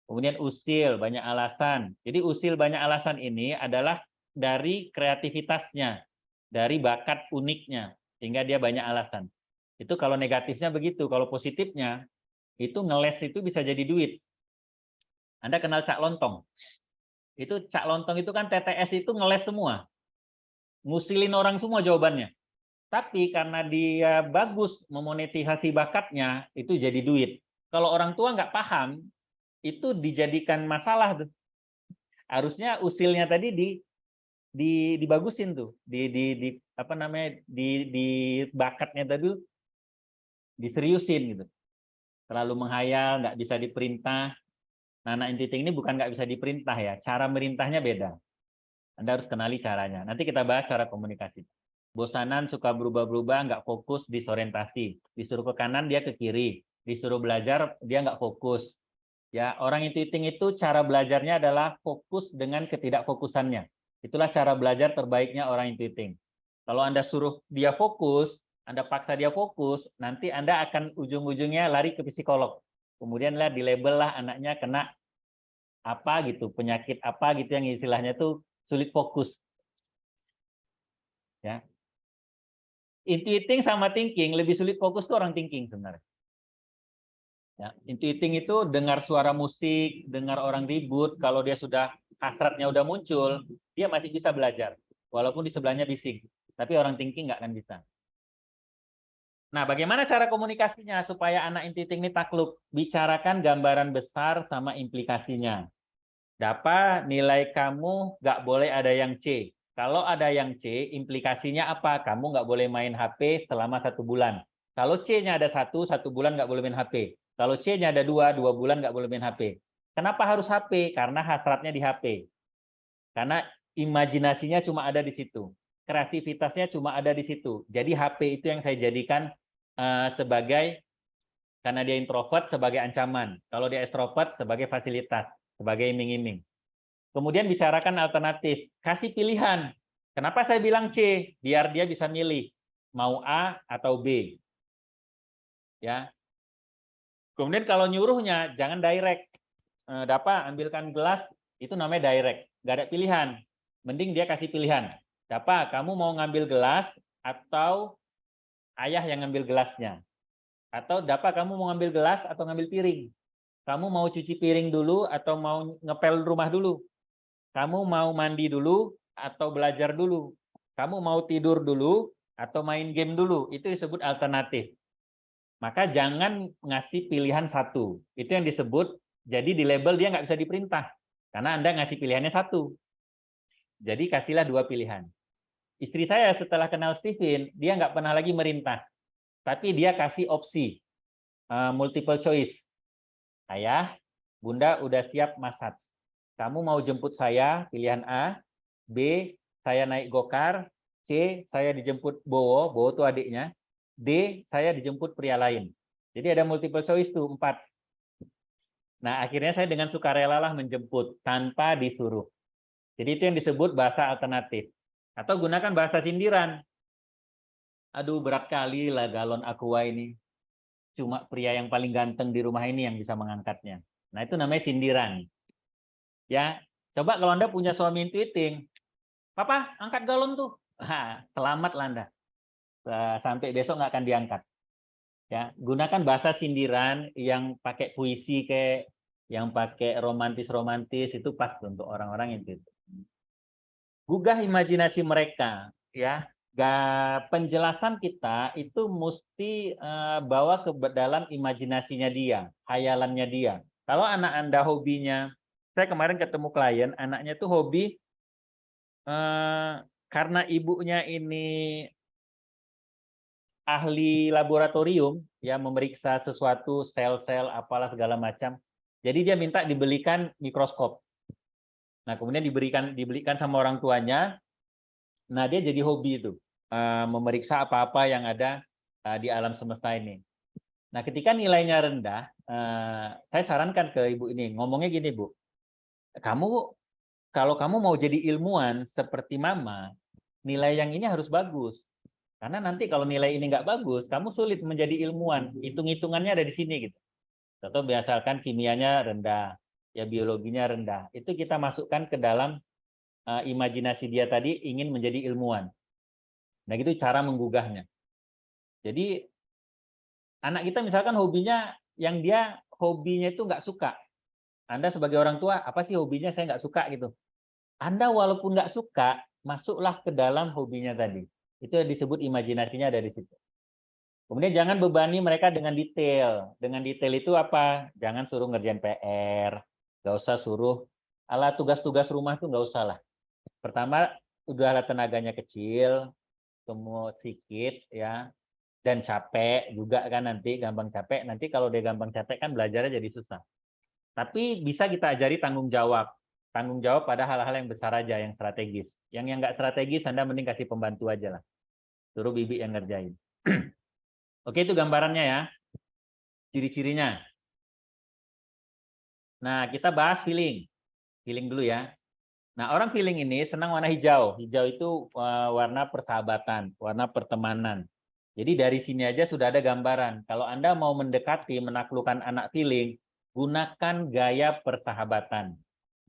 Kemudian usil, banyak alasan. Jadi usil banyak alasan ini adalah dari kreativitasnya, dari bakat uniknya, sehingga dia banyak alasan. Itu kalau negatifnya begitu, kalau positifnya, itu ngeles itu bisa jadi duit. Anda kenal Cak Lontong? Itu Cak Lontong itu kan TTS itu ngeles semua. Ngusilin orang semua jawabannya. Tapi karena dia bagus memonetisasi bakatnya, itu jadi duit. Kalau orang tua nggak paham, itu dijadikan masalah tuh. Harusnya usilnya tadi dibagusin tuh, di apa namanya, di bakatnya tadi diseriusin gitu. Terlalu menghayal, nggak bisa diperintah. Nah, anak intiting ini bukan nggak bisa diperintah ya, cara merintahnya beda. Anda harus kenali caranya. Nanti kita bahas cara komunikasi. Bosanan, suka berubah-berubah, nggak fokus, disorientasi. Disuruh ke kanan, dia ke kiri. Disuruh belajar, dia nggak fokus. Ya, orang intuiting itu cara belajarnya adalah fokus dengan ketidakfokusannya. Itulah cara belajar terbaiknya orang intuiting. Kalau Anda suruh dia fokus, Anda paksa dia fokus, nanti Anda akan ujung-ujungnya lari ke psikolog. Kemudian lah dilabel lah anaknya kena apa gitu, penyakit apa gitu yang istilahnya tuh sulit fokus. Ya. Intuiting sama thinking, lebih sulit fokus tuh orang thinking sebenarnya. Ya, intuiting itu dengar suara musik, dengar orang ribut, kalau dia sudah hasratnya udah muncul, dia masih bisa belajar. Walaupun di sebelahnya bising. Tapi orang thinking nggak akan bisa. Nah, bagaimana cara komunikasinya supaya anak intuiting ini takluk? Bicarakan gambaran besar sama implikasinya. Dapa, nilai kamu nggak boleh ada yang C. Kalau ada yang C, implikasinya apa? Kamu nggak boleh main HP selama 1 bulan. Kalau C-nya ada 1 bulan nggak boleh main HP. Kalau C-nya ada 2 bulan nggak boleh main HP. Kenapa harus HP? Karena hasratnya di HP. Karena imajinasinya cuma ada di situ. Kreativitasnya cuma ada di situ. Jadi HP itu yang saya jadikan sebagai, karena dia introvert, sebagai ancaman. Kalau dia extrovert, sebagai fasilitas, sebagai iming-iming. Kemudian bicarakan alternatif, kasih pilihan. Kenapa saya bilang C? Biar dia bisa milih mau A atau B. Ya. Kemudian kalau nyuruhnya jangan direct. Dapa ambilkan gelas, itu namanya direct. Nggak ada pilihan. Mending dia kasih pilihan. Dapa, kamu mau ngambil gelas atau ayah yang ngambil gelasnya? Atau Dapa, kamu mau ngambil gelas atau ngambil piring? Kamu mau cuci piring dulu atau mau ngepel rumah dulu? Kamu mau mandi dulu atau belajar dulu? Kamu mau tidur dulu atau main game dulu? Itu disebut alternatif. Maka jangan ngasih pilihan satu. Itu yang disebut, jadi di label dia nggak bisa diperintah. Karena Anda ngasih pilihannya satu. Jadi kasihlah 2 pilihan. Istri saya setelah kenal Steven, dia nggak pernah lagi merintah. Tapi dia kasih opsi, multiple choice. Ayah, Bunda udah siap masak. Kamu mau jemput saya, pilihan A. B, saya naik gokar. C, saya dijemput Bowo, Bowo itu adiknya. D, saya dijemput pria lain. Jadi ada multiple choice tuh, 4. Nah, akhirnya saya dengan sukarela lah menjemput, tanpa disuruh. Jadi itu yang disebut bahasa alternatif. Atau gunakan bahasa sindiran. Aduh, berat kali lah galon aqua ini. Cuma pria yang paling ganteng di rumah ini yang bisa mengangkatnya. Nah, itu namanya sindiran. Ya, coba kalau Anda punya suami intuiting, Papa, angkat galon tuh. Selamat lah Anda. Sampai besok nggak akan diangkat. Ya, gunakan bahasa sindiran yang pakai puisi kayak yang pakai romantis-romantis, itu pas untuk orang-orang yang itu. Gugah imajinasi mereka, ya. Penjelasan kita itu mesti bawa ke dalam imajinasinya dia, hayalannya dia. Kalau anak Anda hobinya, saya kemarin ketemu klien, anaknya tuh hobi karena ibunya ini ahli laboratorium, ya, memeriksa sesuatu, sel-sel apalah segala macam. Jadi dia minta dibelikan mikroskop. Nah, kemudian dibelikan sama orang tuanya. Nah, dia jadi hobi itu, memeriksa apa-apa yang ada di alam semesta ini. Nah, ketika nilainya rendah, saya sarankan ke ibu ini, ngomongnya gini, Bu. Kalau kamu mau jadi ilmuwan seperti Mama, nilai yang ini harus bagus. Karena nanti kalau nilai ini nggak bagus, kamu sulit menjadi ilmuwan. Hitung-hitungannya ada di sini gitu. Atau biasakan kimianya rendah, ya biologinya rendah. Itu kita masukkan ke dalam imajinasi dia tadi ingin menjadi ilmuwan. Nah, itu cara menggugahnya. Jadi anak kita misalkan hobinya yang dia hobinya itu nggak suka. Anda sebagai orang tua, apa sih hobinya saya nggak suka gitu. Anda walaupun nggak suka, masuklah ke dalam hobinya tadi. Itu yang disebut imajinasinya ada di situ. Kemudian jangan bebani mereka dengan detail. Dengan detail itu apa? Jangan suruh ngerjain PR, nggak usah suruh ala tugas-tugas rumah tuh nggak usah lah. Pertama, udahlah tenaganya kecil, semua sedikit ya, dan capek juga kan nanti gampang capek. Nanti kalau dia gampang capek kan belajarnya jadi susah. Tapi bisa kita ajari tanggung jawab. Tanggung jawab pada hal-hal yang besar aja, yang strategis. Yang nggak strategis, Anda mending kasih pembantu aja lah. Suruh bibi yang ngerjain. Oke, itu gambarannya ya. Ciri-cirinya. Nah, kita bahas feeling. Feeling dulu ya. Nah, orang feeling ini senang warna hijau. Hijau itu warna persahabatan, warna pertemanan. Jadi dari sini aja sudah ada gambaran. Kalau Anda mau mendekati, menaklukkan anak feeling, gunakan gaya persahabatan.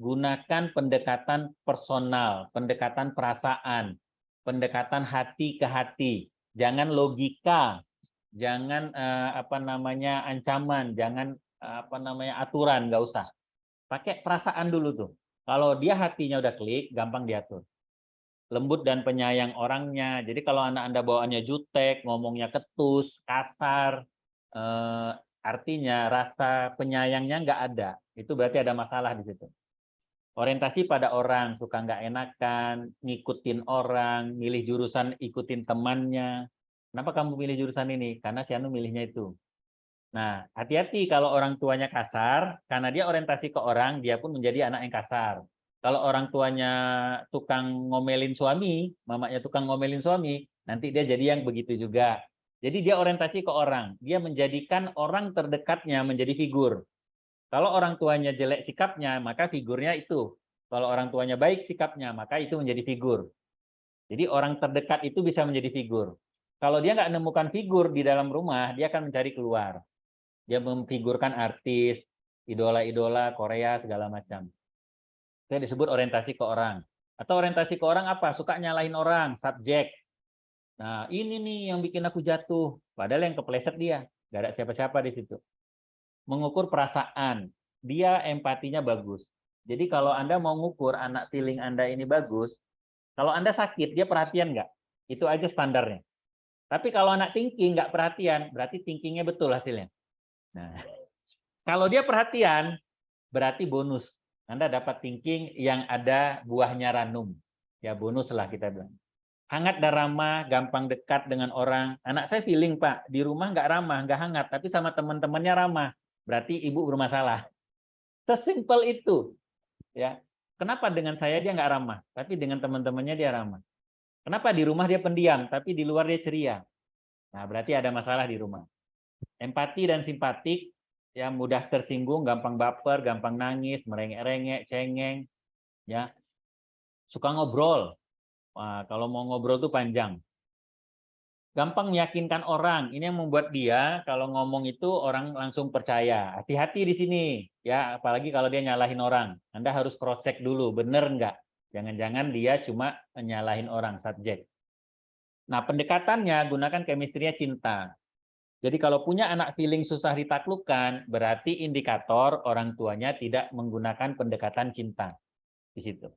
Gunakan pendekatan personal, pendekatan perasaan, pendekatan hati ke hati. Jangan logika, jangan ancaman, jangan aturan, nggak usah. Pakai perasaan dulu tuh. Kalau dia hatinya udah klik, gampang diatur. Lembut dan penyayang orangnya. Jadi kalau anak Anda bawaannya jutek, ngomongnya ketus, kasar, artinya rasa penyayangnya nggak ada. Itu berarti ada masalah di situ. Orientasi pada orang, suka nggak enakan, ngikutin orang, milih jurusan ikutin temannya. Kenapa kamu pilih jurusan ini? Karena si Anu milihnya itu. Nah, hati-hati kalau orang tuanya kasar, karena dia orientasi ke orang, dia pun menjadi anak yang kasar. Kalau orang tuanya tukang ngomelin suami, mamanya tukang ngomelin suami, nanti dia jadi yang begitu juga. Jadi dia orientasi ke orang, dia menjadikan orang terdekatnya menjadi figur. Kalau orang tuanya jelek sikapnya, maka figurnya itu. Kalau orang tuanya baik sikapnya, maka itu menjadi figur. Jadi orang terdekat itu bisa menjadi figur. Kalau dia nggak menemukan figur di dalam rumah, dia akan mencari keluar. Dia memfigurkan artis, idola-idola Korea segala macam. Itu disebut orientasi ke orang. Atau orientasi ke orang apa? Suka nyalahin orang, subjek. Nah, ini nih yang bikin aku jatuh. Padahal yang kepleset dia. Gak ada siapa-siapa di situ. Mengukur perasaan. Dia empatinya bagus. Jadi kalau Anda mau ngukur anak feeling Anda ini bagus, kalau Anda sakit, dia perhatian nggak? Itu aja standarnya. Tapi kalau anak thinking nggak perhatian, berarti thinkingnya betul hasilnya. Nah, kalau dia perhatian, berarti bonus. Anda dapat thinking yang ada buahnya ranum. Ya bonus lah kita bilang. Hangat dan ramah, gampang dekat dengan orang. Anak saya feeling, Pak, di rumah nggak ramah, nggak hangat, tapi sama teman-temannya ramah. Berarti ibu bermasalah. Sesimpel itu. Ya. Kenapa dengan saya dia nggak ramah, tapi dengan teman-temannya dia ramah. Kenapa di rumah dia pendiam, tapi di luar dia ceria. Nah, berarti ada masalah di rumah. Empati dan simpatik, ya mudah tersinggung, gampang baper, gampang nangis, merengek-rengek, cengeng, ya suka ngobrol. Wah, kalau mau ngobrol tuh panjang. Gampang meyakinkan orang. Ini yang membuat dia kalau ngomong itu orang langsung percaya. Hati-hati di sini, ya apalagi kalau dia nyalahin orang. Anda harus cross check dulu, bener nggak? Jangan-jangan dia cuma nyalahin orang, subjek. Nah, pendekatannya gunakan chemistry-nya cinta. Jadi kalau punya anak feeling susah ditaklukkan, berarti indikator orang tuanya tidak menggunakan pendekatan cinta di situ.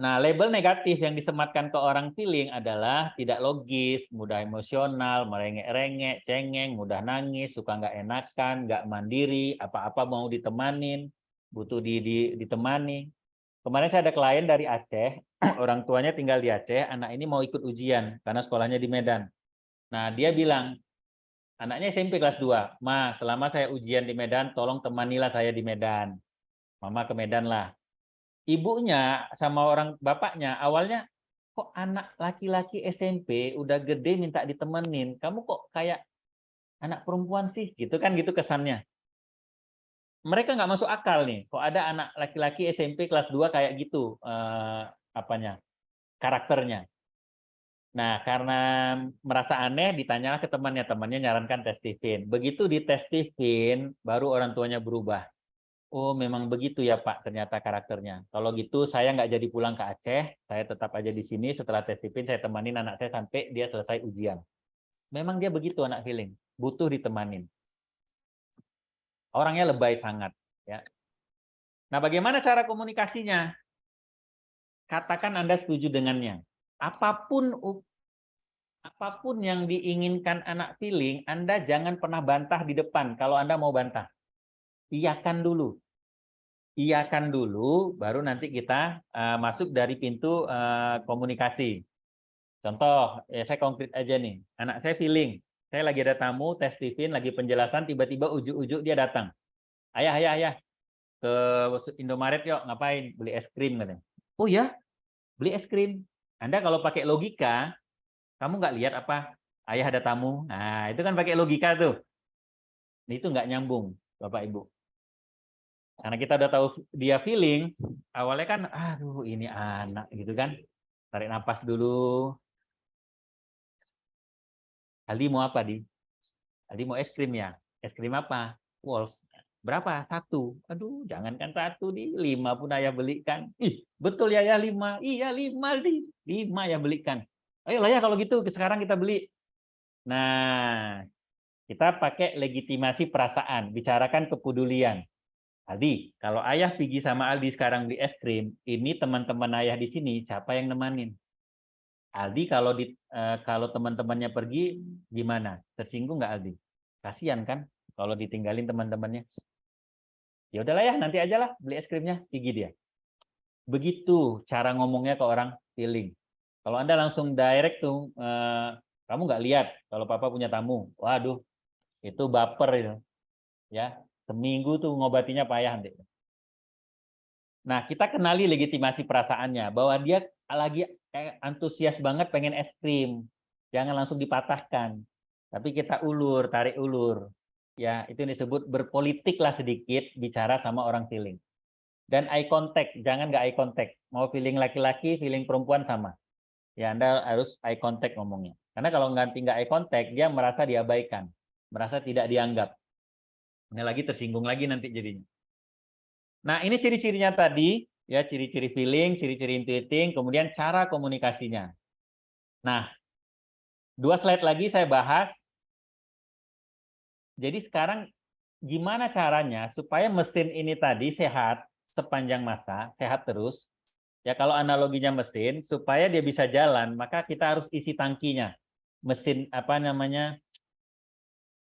Nah, label negatif yang disematkan ke orang feeling adalah tidak logis, mudah emosional, merengek-rengek, cengeng, mudah nangis, suka nggak enakan, nggak mandiri, apa-apa mau ditemanin, butuh ditemani. Kemarin saya ada klien dari Aceh, orang tuanya tinggal di Aceh, anak ini mau ikut ujian karena sekolahnya di Medan. Nah, dia bilang, anaknya SMP kelas 2, Ma, selama saya ujian di Medan, tolong temanilah saya di Medan. Mama ke Medan lah. Ibunya sama orang bapaknya awalnya, kok anak laki-laki SMP udah gede minta ditemenin, kamu kok kayak anak perempuan sih, gitu kan, gitu kesannya. Mereka nggak masuk akal nih, kok ada anak laki-laki SMP kelas 2 kayak gitu, karakternya. Nah, karena merasa aneh, ditanyalah ke temannya, temannya nyarankan tes Stephen. Begitu di tes Stephen, baru orang tuanya berubah. Oh, memang begitu ya Pak, ternyata karakternya. Kalau gitu saya nggak jadi pulang ke Aceh, saya tetap aja di sini. Setelah tes Stephen, saya temanin anak saya sampai dia selesai ujian. Memang dia begitu anak feeling, butuh ditemanin. Orangnya lebay sangat, ya. Nah, bagaimana cara komunikasinya? Katakan Anda setuju dengannya. Apapun yang diinginkan anak feeling, Anda jangan pernah bantah di depan kalau Anda mau bantah. Iyakan dulu. Iyakan dulu, baru nanti kita masuk dari pintu komunikasi. Contoh, ya saya konkret aja nih. Anak saya feeling, saya lagi ada tamu, tes Tiffin, lagi penjelasan, tiba-tiba ujuk-ujuk dia datang. Ayah, ke Indomaret yuk, ngapain? Beli es krim katanya. Oh ya, beli es krim. Anda kalau pakai logika, kamu nggak lihat apa? Ayah ada tamu. Nah, itu kan pakai logika tuh. Itu nggak nyambung, Bapak Ibu. Karena kita udah tahu dia feeling, awalnya kan, aduh ini anak gitu kan. Tarik nafas dulu. Aldi mau apa, Di? Aldi mau es krim ya? Es krim apa? Walls. Berapa? 1. Aduh, jangankan 1, Di. 5 pun ayah belikan. Ih, betul ya 5. Iya 5, Di. 5 ya belikan. Ayolah ya kalau gitu, sekarang kita beli. Nah, kita pakai legitimasi perasaan, bicarakan kepedulian. Aldi, kalau ayah pergi sama Aldi sekarang beli es krim, ini teman-teman ayah di sini, siapa yang nemanin? Aldi kalau teman-temannya pergi, gimana? Tersinggung nggak Aldi? Kasihan kan kalau ditinggalin teman-temannya. Ya udahlah ya, nanti aja lah beli es krimnya, pergi dia. Begitu cara ngomongnya ke orang feeling. Kalau Anda langsung direct tuh, kamu nggak lihat kalau papa punya tamu. Waduh, itu baper itu. Ya, seminggu tuh ngobatinya payah nanti. Nah, kita kenali legitimasi perasaannya bahwa dia lagi antusias banget pengen es krim. Jangan langsung dipatahkan. Tapi kita ulur, tarik ulur. Ya, itu disebut berpolitik lah sedikit bicara sama orang feeling. Dan eye contact, jangan nggak eye contact. Mau feeling laki-laki, feeling perempuan sama. Ya, Anda harus eye contact ngomongnya. Karena kalau nggak eye contact, dia merasa diabaikan, merasa tidak dianggap. Ini lagi tersinggung lagi nanti jadinya. Nah, ini ciri-cirinya tadi, ya ciri-ciri feeling, ciri-ciri intuiting, kemudian cara komunikasinya. Nah, 2 slide lagi saya bahas. Jadi sekarang gimana caranya supaya mesin ini tadi sehat sepanjang masa, sehat terus. Ya kalau analoginya mesin, supaya dia bisa jalan, maka kita harus isi tangkinya. Mesin apa namanya?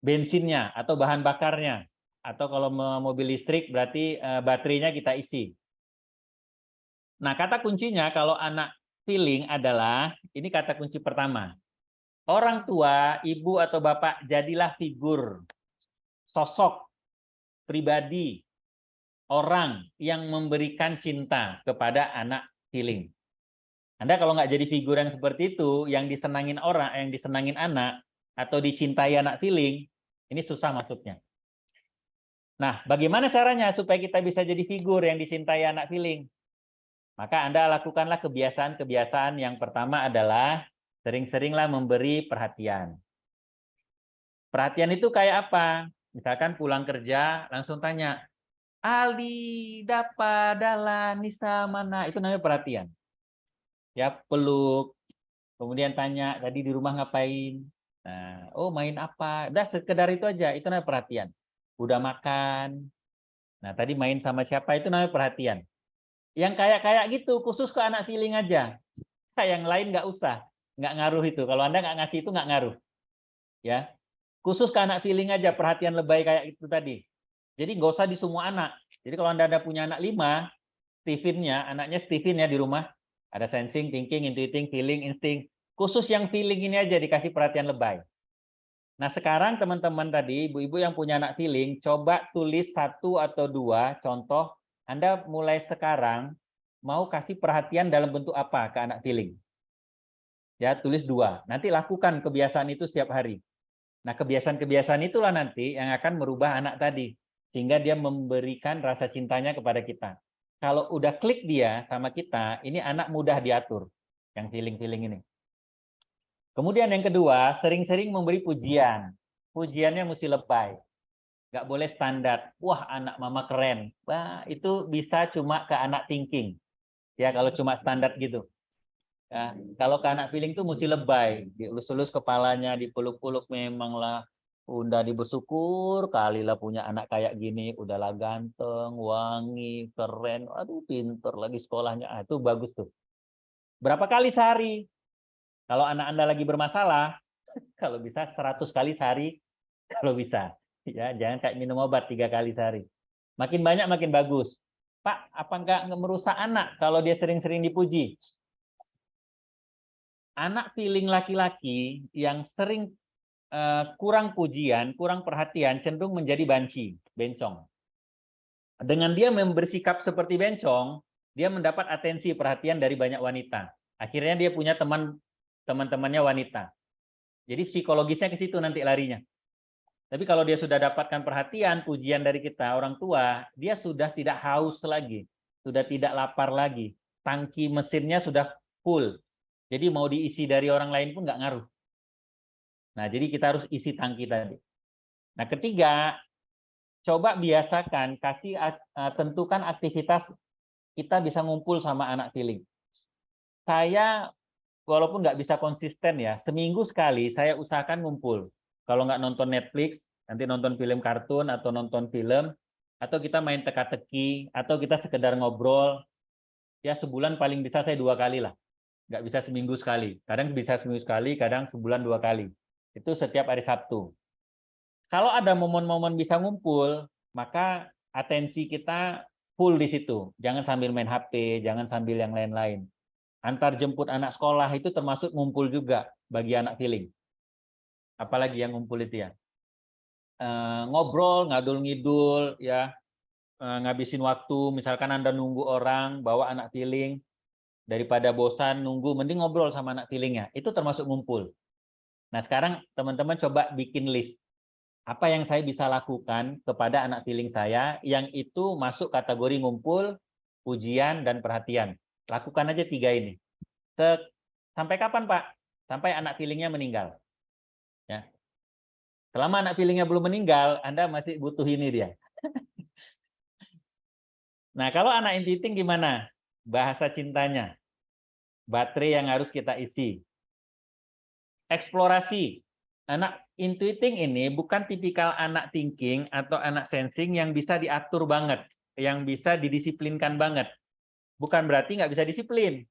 Bensinnya atau bahan bakarnya. Atau kalau mobil listrik berarti baterainya kita isi. Nah, kata kuncinya kalau anak feeling adalah, ini kata kunci pertama. Orang tua, ibu atau bapak, jadilah figur, sosok, pribadi, orang yang memberikan cinta kepada anak feeling. Anda kalau nggak jadi figur yang seperti itu, yang disenangin orang, yang disenangin anak, atau dicintai anak feeling, ini susah masuknya. Nah, bagaimana caranya supaya kita bisa jadi figur yang dicintai anak feeling? Maka Anda lakukanlah kebiasaan-kebiasaan. Yang pertama adalah sering-seringlah memberi perhatian. Perhatian itu kayak apa? Misalkan pulang kerja, langsung tanya, Aldi, Dapa, Dahlan, Nisa, mana? Itu namanya perhatian. Ya, peluk. Kemudian tanya, tadi di rumah ngapain? Nah, oh main apa? Udah sekedar itu aja, itu namanya perhatian. Udah makan. Nah, tadi main sama siapa? Itu namanya perhatian. Yang kayak gitu, khusus ke anak feeling aja. Yang lain nggak usah, nggak ngaruh itu. Kalau Anda nggak ngasih itu nggak ngaruh, ya. Khusus ke anak feeling aja, perhatian lebay kayak itu tadi. Jadi nggak usah di semua anak. Jadi kalau Anda ada punya anak 5, Steven-nya, anaknya Steven ya di rumah, ada sensing, thinking, intuiting, feeling, insting. Khusus yang feeling ini aja dikasih perhatian lebay. Nah sekarang teman-teman tadi, ibu-ibu yang punya anak feeling, coba tulis 1 atau 2 contoh. Anda mulai sekarang mau kasih perhatian dalam bentuk apa ke anak feeling? Ya, tulis 2. Nanti lakukan kebiasaan itu setiap hari. Nah, kebiasaan-kebiasaan itulah nanti yang akan merubah anak tadi. Sehingga dia memberikan rasa cintanya kepada kita. Kalau udah klik dia sama kita, ini anak mudah diatur. Yang feeling-feeling ini. Kemudian yang kedua, sering-sering memberi pujian. Pujiannya mesti lebay. Nggak boleh standar. Wah, anak mama keren. Wah, itu bisa cuma ke anak thinking. Ya, kalau cuma standar gitu. Ya, kalau ke anak feeling tuh mesti lebay, dielus-elus kepalanya, dipeluk-peluk memanglah. Udah bersyukur kalilah punya anak kayak gini, udahlah ganteng, wangi, keren, aduh pinter lagi sekolahnya, itu bagus tuh. Berapa kali sehari? Kalau anak Anda lagi bermasalah, kalau bisa 100 kali sehari, kalau bisa. Ya, jangan kayak minum obat 3 kali sehari. Makin banyak makin bagus. Pak, apa enggak merusak anak kalau dia sering-sering dipuji? Anak piling laki-laki yang sering kurang pujian, kurang perhatian, cenderung menjadi banci, bencong. Dengan dia bersikap seperti bencong, dia mendapat atensi, perhatian dari banyak wanita. Akhirnya dia punya teman-temannya wanita. Jadi psikologisnya ke situ nanti larinya. Tapi kalau dia sudah dapatkan perhatian, pujian dari kita, orang tua, dia sudah tidak haus lagi, sudah tidak lapar lagi. Tangki mesinnya sudah full. Jadi mau diisi dari orang lain pun nggak ngaruh. Nah, jadi kita harus isi tangki tadi. Nah, ketiga, coba biasakan, tentukan aktivitas kita bisa ngumpul sama anak piling. Saya, walaupun nggak bisa konsisten ya, seminggu sekali saya usahakan ngumpul. Kalau nggak nonton Netflix, nanti nonton film kartun atau nonton film, atau kita main teka-teki, atau kita sekedar ngobrol, ya sebulan paling bisa saya 2 kali lah. Nggak bisa seminggu sekali. Kadang bisa seminggu sekali, kadang sebulan 2 kali. Itu setiap hari Sabtu. Kalau ada momen-momen bisa ngumpul, maka atensi kita full di situ. Jangan sambil main HP, jangan sambil yang lain-lain. Antar jemput anak sekolah itu termasuk ngumpul juga bagi anak feeling. Apalagi yang ngumpul itu ya. Ngobrol, ngadul-ngidul, ya, ngabisin waktu. Misalkan Anda nunggu orang, bawa anak feeling, daripada bosan nunggu, mending ngobrol sama anak feelingnya. Itu termasuk ngumpul. Nah, sekarang teman-teman coba bikin list. Apa yang saya bisa lakukan kepada anak feeling saya yang itu masuk kategori ngumpul, pujian, dan perhatian. Lakukan aja 3 ini. Sampai kapan, Pak? Sampai anak feelingnya meninggal. Ya. Selama anak feelingnya belum meninggal, Anda masih butuh ini dia. Nah, kalau anak intiting gimana? Bahasa cintanya. Baterai yang harus kita isi. Eksplorasi. Anak intuiting ini bukan tipikal anak thinking atau anak sensing yang bisa diatur banget, yang bisa didisiplinkan banget. Bukan berarti nggak bisa disiplin.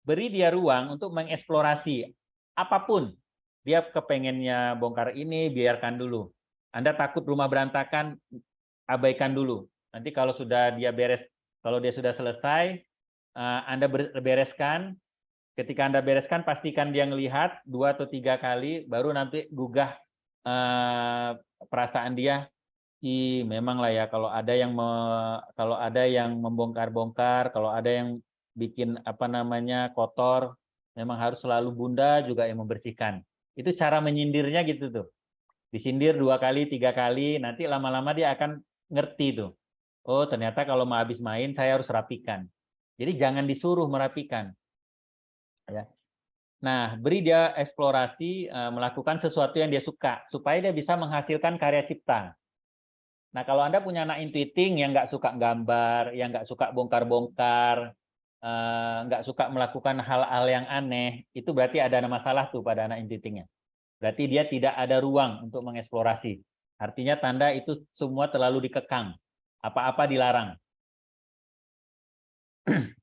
Beri dia ruang untuk mengeksplorasi apapun. Dia kepengennya bongkar ini, biarkan dulu. Anda takut rumah berantakan, abaikan dulu. Nanti kalau sudah dia beres, kalau dia sudah selesai, Anda bereskan. Ketika Anda bereskan, pastikan dia melihat 2 atau 3 kali, baru nanti gugah perasaan dia. Memang lah ya, kalau ada yang membongkar-bongkar, kalau ada yang bikin apa namanya kotor, memang harus selalu Bunda juga yang membersihkan. Itu cara menyindirnya gitu tuh. Disindir 2 kali, 3 kali, nanti lama-lama dia akan ngerti tuh. Oh, ternyata kalau mau habis main saya harus rapikan. Jadi jangan disuruh merapikan. Ya. Nah, beri dia eksplorasi, melakukan sesuatu yang dia suka, supaya dia bisa menghasilkan karya cipta. Nah, kalau Anda punya anak intuiting yang nggak suka gambar, yang nggak suka bongkar-bongkar, nggak suka melakukan hal-hal yang aneh, itu berarti ada masalah tuh pada anak intuitingnya. Berarti dia tidak ada ruang untuk mengeksplorasi. Artinya tanda itu semua terlalu dikekang. Apa-apa dilarang.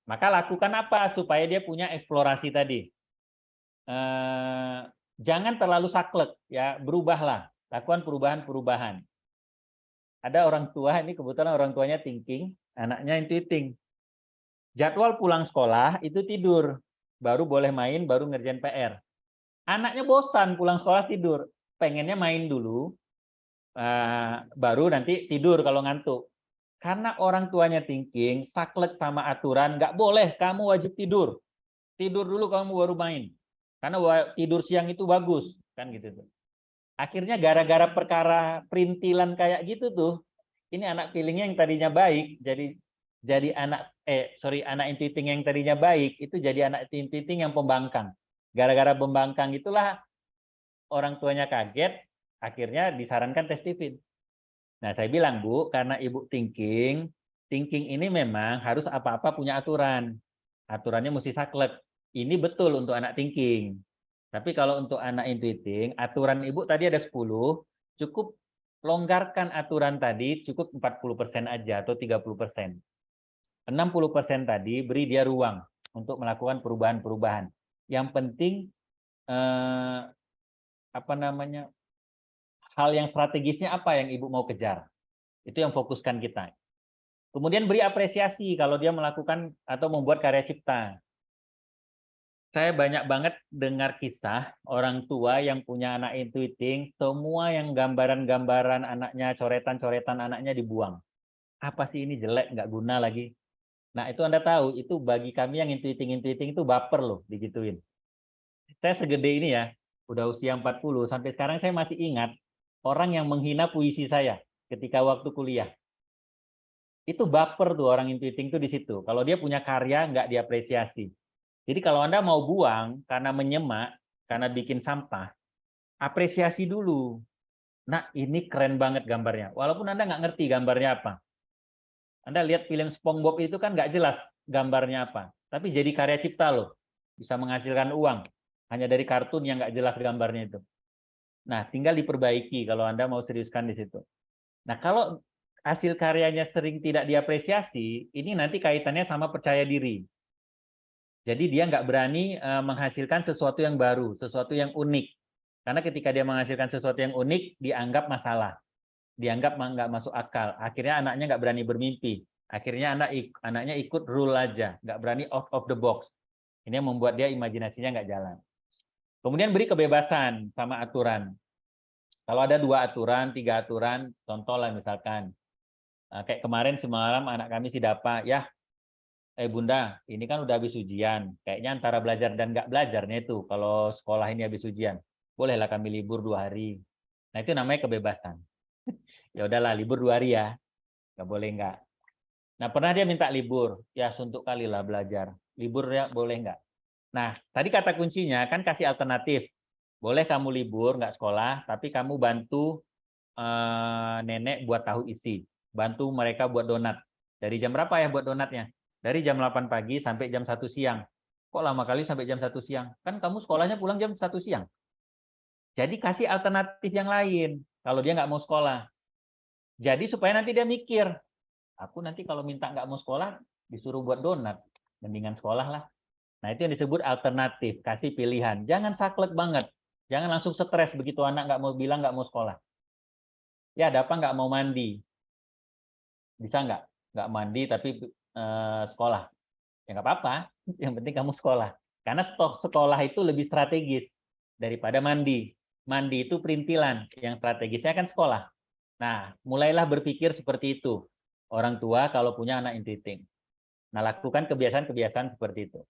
Maka lakukan apa supaya dia punya eksplorasi tadi? Jangan terlalu saklek, ya, berubahlah. Lakukan perubahan-perubahan. Ada orang tua, ini kebetulan orang tuanya thinking, anaknya intuiting. Jadwal pulang sekolah itu tidur, baru boleh main, baru ngerjain PR. Anaknya bosan pulang sekolah tidur, pengennya main dulu, baru nanti tidur kalau ngantuk. Karena orang tuanya thinking, saklek sama aturan, nggak boleh, kamu wajib tidur. Tidur dulu kamu baru main. Karena tidur siang itu bagus, kan gitu tuh. Akhirnya gara-gara perkara perintilan kayak gitu tuh, ini anak feelingnya yang tadinya baik, jadi anak intuiting yang tadinya baik, itu jadi anak intuiting yang pembangkang. Gara-gara pembangkang itulah orang tuanya kaget, akhirnya disarankan tes TVID. Nah, saya bilang, Bu, karena Ibu thinking ini memang harus apa-apa punya aturan. Aturannya mesti saklek. Ini betul untuk anak thinking. Tapi kalau untuk anak intuiting, aturan Ibu tadi ada 10, cukup longgarkan aturan tadi, cukup 40% aja atau 30%. 60% tadi beri dia ruang untuk melakukan perubahan-perubahan. Yang penting hal yang strategisnya apa yang ibu mau kejar. Itu yang fokuskan kita. Kemudian beri apresiasi kalau dia melakukan atau membuat karya cipta. Saya banyak banget dengar kisah orang tua yang punya anak intuiting, semua yang gambaran-gambaran anaknya, coretan-coretan anaknya dibuang. Apa sih ini, jelek, nggak guna lagi. Nah, itu Anda tahu, itu bagi kami yang intuiting itu baper loh, digituin. Saya segede ini ya, udah usia 40, sampai sekarang saya masih ingat orang yang menghina puisi saya ketika waktu kuliah. Itu baper tuh orang intuiting tuh di situ. Kalau dia punya karya, nggak diapresiasi. Jadi kalau Anda mau buang karena menyemak, karena bikin sampah, apresiasi dulu. Nah, ini keren banget gambarnya. Walaupun Anda nggak ngerti gambarnya apa. Anda lihat film SpongeBob itu kan nggak jelas gambarnya apa. Tapi jadi karya cipta loh. Bisa menghasilkan uang. Hanya dari kartun yang nggak jelas gambarnya itu. Nah, tinggal diperbaiki kalau Anda mau seriuskan di situ. Nah, kalau hasil karyanya sering tidak diapresiasi, ini nanti kaitannya sama percaya diri. Jadi dia nggak berani menghasilkan sesuatu yang baru, sesuatu yang unik. Karena ketika dia menghasilkan sesuatu yang unik, dianggap masalah. Dianggap nggak masuk akal. Akhirnya anaknya nggak berani bermimpi. Akhirnya anaknya ikut rule aja, nggak berani out of the box. Ini yang membuat dia imajinasinya nggak jalan. Kemudian beri kebebasan sama aturan. Kalau ada 2 aturan, 3 aturan, contoh lah misalkan. Kayak kemarin semalam anak kami si Dapa, ya Bunda, ini kan udah habis ujian. Kayaknya antara belajar dan nggak belajarnya itu, kalau sekolah ini habis ujian. Bolehlah kami libur 2 hari. Nah, itu namanya kebebasan. Ya udahlah, libur 2 hari ya. Nggak boleh nggak. Nah, pernah dia minta libur. Ya, suntuk kali lah belajar. Libur ya boleh nggak? Nah, tadi kata kuncinya kan kasih alternatif. Boleh kamu libur, nggak sekolah, tapi kamu bantu nenek buat tahu isi. Bantu mereka buat donat. Dari jam berapa ya buat donatnya? Dari jam 8 pagi sampai jam 1 siang. Kok lama kali sampai jam 1 siang? Kan kamu sekolahnya pulang jam 1 siang. Jadi kasih alternatif yang lain kalau dia nggak mau sekolah. Jadi supaya nanti dia mikir, aku nanti kalau minta nggak mau sekolah, disuruh buat donat. Mendingan sekolah lah. Nah, itu yang disebut alternatif, kasih pilihan. Jangan saklek banget. Jangan langsung stres begitu anak nggak mau bilang nggak mau sekolah. Ya, ada apa nggak mau mandi? Bisa nggak? Nggak mandi tapi sekolah. Ya nggak apa-apa, yang penting kamu sekolah. Karena sekolah itu lebih strategis daripada mandi. Mandi itu perintilan, yang strategisnya kan sekolah. Nah, mulailah berpikir seperti itu. Orang tua kalau punya anak intiting. Nah, lakukan kebiasaan-kebiasaan seperti itu.